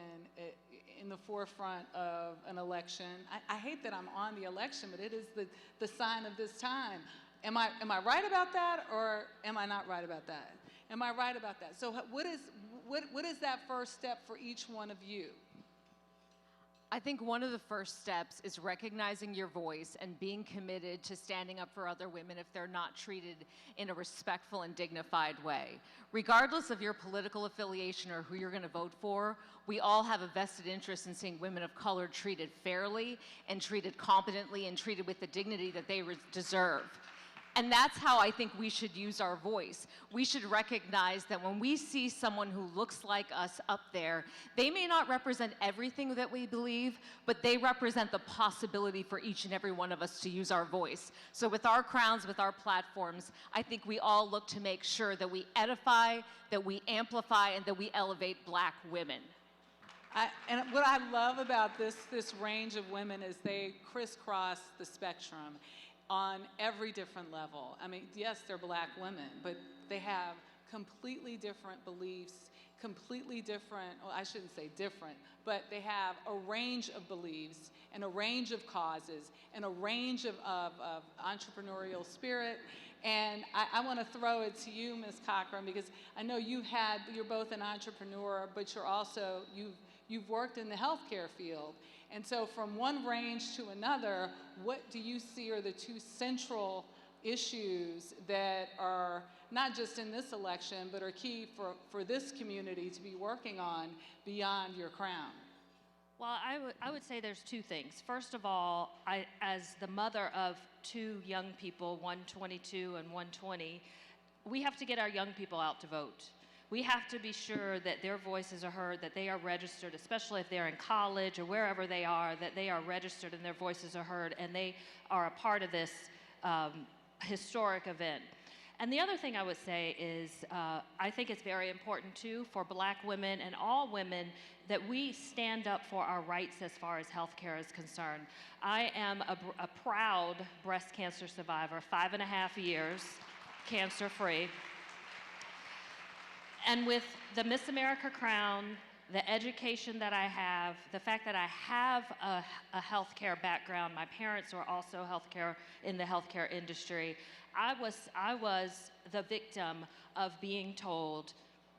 in the forefront of an election. I hate that I'm on the election, but it is the sign of this time. Am I right about that, or am I not right about that? Am I right about that? So what is that first step for each one of you? I think one of the first steps is recognizing your voice and being committed to standing up for other women if they're not treated in a respectful and dignified way. Regardless of your political affiliation or who you're going to vote for, we all have a vested interest in seeing women of color treated fairly and treated competently and treated with the dignity that they deserve. And that's how I think we should use our voice. We should recognize that when we see someone who looks like us up there, they may not represent everything that we believe, but they represent the possibility for each and every one of us to use our voice. So with our crowns, with our platforms, I think we all look to make sure that we edify, that we amplify, and that we elevate Black women. And what I love about this range of women is they crisscross the spectrum on every different level. I mean, yes, they're Black women, but they have completely different beliefs, completely different, well, I shouldn't say different, but they have a range of beliefs and a range of causes and a range of entrepreneurial spirit. And I want to throw it to you, Ms. Cochran, because I know you're both an entrepreneur, but you've worked in the healthcare field. And so from one range to another, what do you see are the two central issues that are not just in this election, but are key for this community to be working on beyond your crown? Well, I would say there's two things. First of all, as the mother of two young people, one 22 and one 20, we have to get our young people out to vote. We have to be sure that their voices are heard, that they are registered, especially if they're in college or wherever they are, that they are registered and their voices are heard and they are a part of this historic event. And the other thing I would say is I think it's very important too for Black women and all women that we stand up for our rights as far as healthcare is concerned. I am a proud breast cancer survivor, 5.5 years cancer-free. And with the Miss America crown, the education that I have, the fact that I have a healthcare background, my parents were also in the healthcare industry, I was the victim of being told,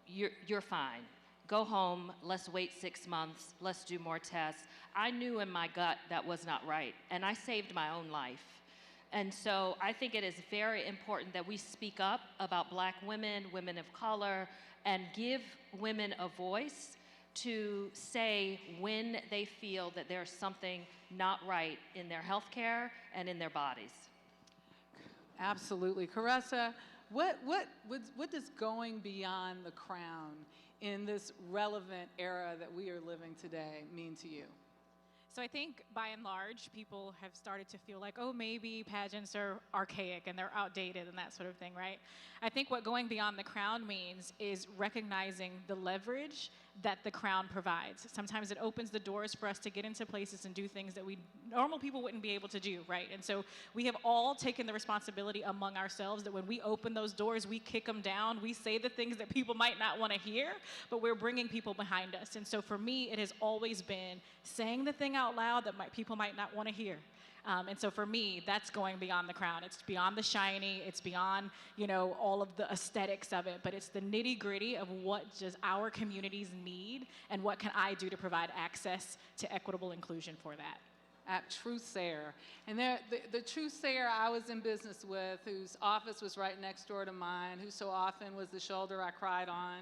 you're fine. Go home, let's wait 6 months, let's do more tests. I knew in my gut that was not right, and I saved my own life. And so I think it is very important that we speak up about Black women, women of color, and give women a voice to say when they feel that there's something not right in their health care and in their bodies. Absolutely. Caressa, what does going beyond the crown in this relevant era that we are living today mean to you? So I think by and large, people have started to feel like, oh, maybe pageants are archaic and they're outdated and that sort of thing, right? I think what going beyond the crown means is recognizing the leverage that the crown provides. Sometimes it opens the doors for us to get into places and do things that normal people wouldn't be able to do, right? And so we have all taken the responsibility among ourselves that when we open those doors, we kick them down, we say the things that people might not want to hear, but we're bringing people behind us. And so for me, it has always been saying the thing out loud that people might not want to hear. And so for me, that's going beyond the crown. It's beyond the shiny, it's beyond, all of the aesthetics of it, but it's the nitty-gritty of what does our communities need and what can I do to provide access to equitable inclusion for that. At Trusair. And the Trusair I was in business with, whose office was right next door to mine, who so often was the shoulder I cried on,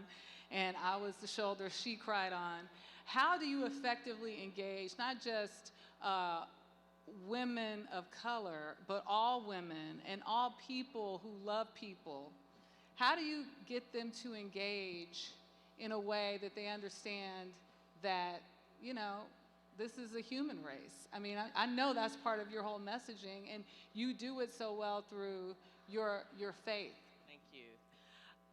and I was the shoulder she cried on. How do you effectively engage not just women of color, but all women and all people who love people? How do you get them to engage in a way that they understand that, this is a human race? I mean, I know that's part of your whole messaging, and you do it so well through your faith. Thank you.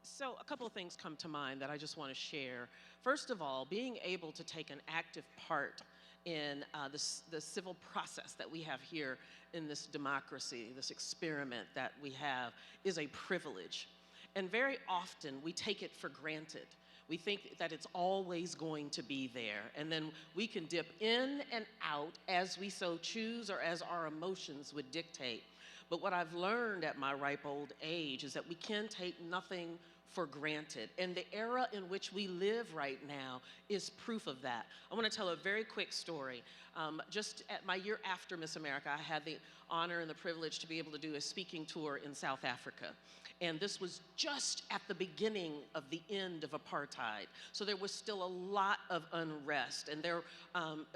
So a couple of things come to mind that I just want to share. First of all, being able to take an active part in the civil process that we have here in this democracy, this experiment that we have, is a privilege. And very often we take it for granted. We think that it's always going to be there, and then we can dip in and out as we so choose or as our emotions would dictate. But what I've learned at my ripe old age is that we can take nothing for granted. And the era in which we live right now is proof of that. I want to tell a very quick story. Just at my year after Miss America, I had the honor and the privilege to be able to do a speaking tour in South Africa. And this was just at the beginning of the end of apartheid. So there was still a lot of unrest, and there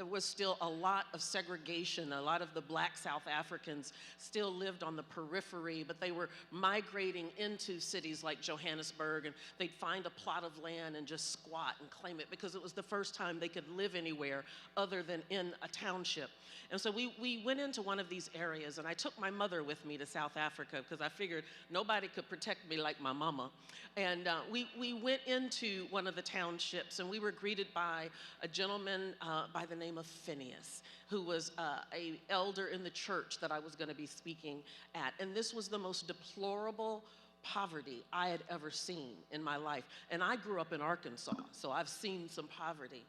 was still a lot of segregation. A lot of the black South Africans still lived on the periphery, but they were migrating into cities like Johannesburg, and they'd find a plot of land and just squat and claim it because it was the first time they could live anywhere other than in a township. And so we went into one of these areas, and I took my mother with me to South Africa because I figured nobody could protect me like my mama. And we went into one of the townships, and we were greeted by a gentleman by the name of Phineas, who was an elder in the church that I was going to be speaking at. And this was the most deplorable poverty I had ever seen in my life. And I grew up in Arkansas, so I've seen some poverty.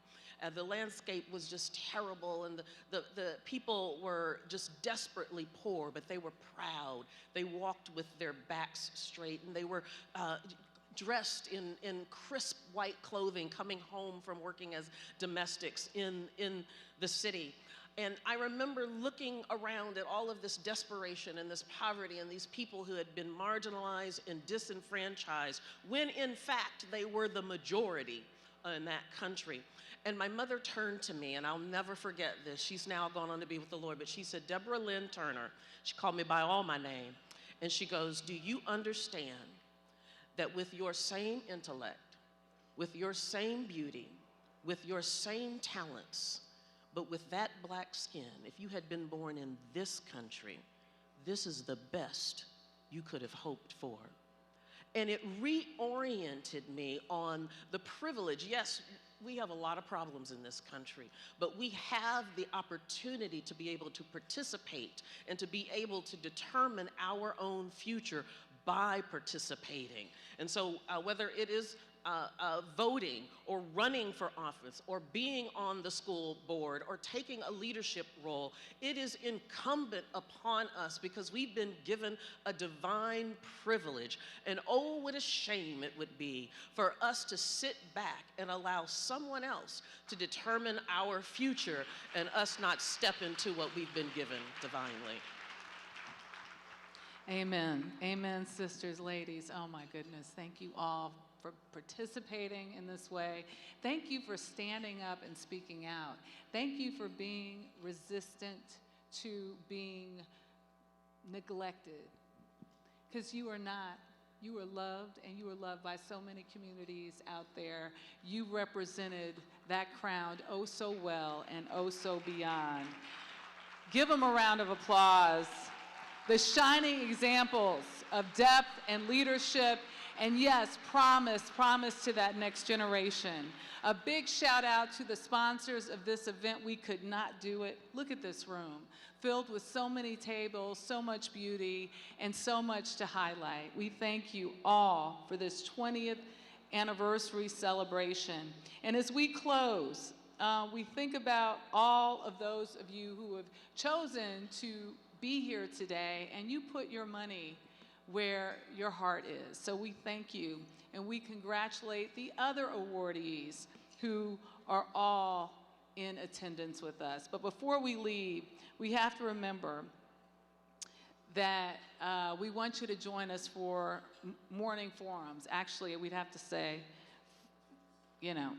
The landscape was just terrible, and the people were just desperately poor, but they were proud. They walked with their backs straight, and they were dressed in crisp white clothing, coming home from working as domestics in the city. And I remember looking around at all of this desperation and this poverty and these people who had been marginalized and disenfranchised, when in fact they were the majority in that country. And my mother turned to me, and I'll never forget this. She's now gone on to be with the Lord, but she said, "Deborah Lynn Turner," she called me by all my name, and she goes, "Do you understand that with your same intellect, with your same beauty, with your same talents, but with that black skin, if you had been born in this country, this is the best you could have hoped for?" And it reoriented me on the privilege. Yes, we have a lot of problems in this country, but we have the opportunity to be able to participate and to be able to determine our own future by participating. And so whether it is voting or running for office or being on the school board or taking a leadership role, it is incumbent upon us because we've been given a divine privilege. And oh, what a shame it would be for us to sit back and allow someone else to determine our future and us not step into what we've been given divinely. Amen. Amen, sisters, ladies. Oh my goodness. Thank you all for participating in this way. Thank you for standing up and speaking out. Thank you for being resistant to being neglected. Because you are not. You are loved, and you are loved by so many communities out there. You represented that crowd oh so well and oh so beyond. Give them a round of applause. The shining examples of depth and leadership, and yes, promise to that next generation. A big shout out to the sponsors of this event. We could not do it. Look at this room, filled with so many tables, so much beauty, and so much to highlight. We thank you all for this 20th anniversary celebration. And as we close, we think about all of those of you who have chosen to be here today, and you put your money where your heart is. So we thank you, and we congratulate the other awardees who are all in attendance with us. But before we leave, we have to remember that we want you to join us for morning forums. Actually, we'd have to say, you know,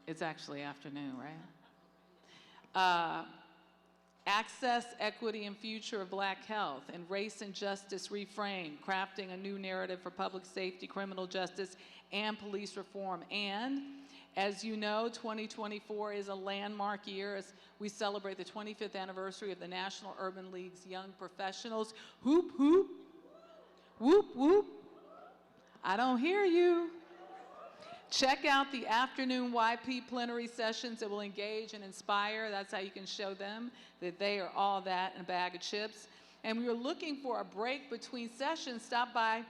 it's actually afternoon, right? Access, Equity, and Future of Black Health, and Race and Justice Reframed, crafting a new narrative for public safety, criminal justice, and police reform. And as you know, 2024 is a landmark year as we celebrate the 25th anniversary of the National Urban League's Young Professionals. Whoop, whoop, whoop, whoop. I don't hear you. Check out the afternoon YP plenary sessions that will engage and inspire. That's how you can show them that they are all that in a bag of chips. And we were looking for a break between sessions. Stop by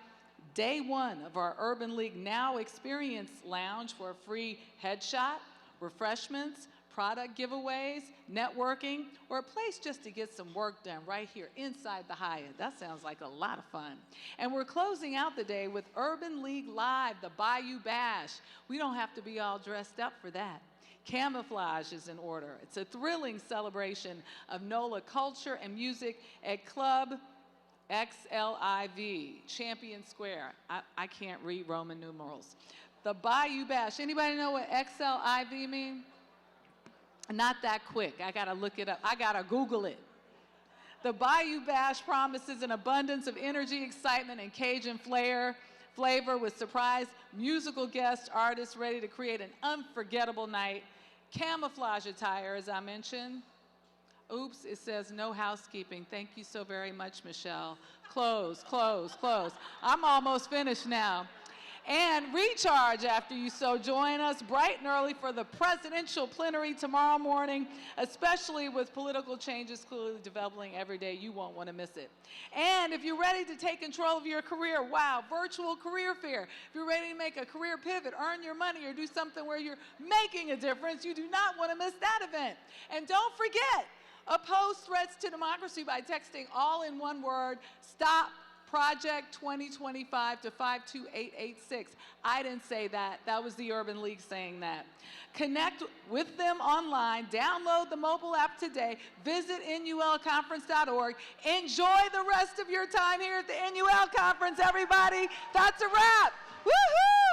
day one of our Urban League Now Experience Lounge for a free headshot, refreshments, product giveaways, networking, or a place just to get some work done right here inside the Hyatt. That sounds like a lot of fun. And we're closing out the day with Urban League Live, the Bayou Bash. We don't have to be all dressed up for that. Camouflage is in order. It's a thrilling celebration of NOLA culture and music at Club XLIV, Champion Square. I can't read Roman numerals. The Bayou Bash. Anybody know what XLIV means? Not that quick. I gotta look it up. I gotta Google it. The Bayou Bash promises an abundance of energy, excitement, and Cajun flavor with surprise musical guest artists ready to create an unforgettable night. Camouflage attire, as I mentioned. Oops, it says no housekeeping. Thank you so very much, Michelle. Close, close, close. I'm almost finished now. And recharge after you so join us bright and early for the presidential plenary tomorrow morning, especially with political changes clearly developing every day. You won't want to miss it. And if you're ready to take control of your career, wow, virtual career fair. If you're ready to make a career pivot, earn your money, or do something where you're making a difference, you do not want to miss that event. And don't forget, oppose threats to democracy by texting all in one word, STOP Project 2025 to 52886. I didn't say that. That was the Urban League saying that. Connect with them online. Download the mobile app today. Visit NULconference.org. Enjoy the rest of your time here at the NUL Conference, everybody. That's a wrap. Woohoo!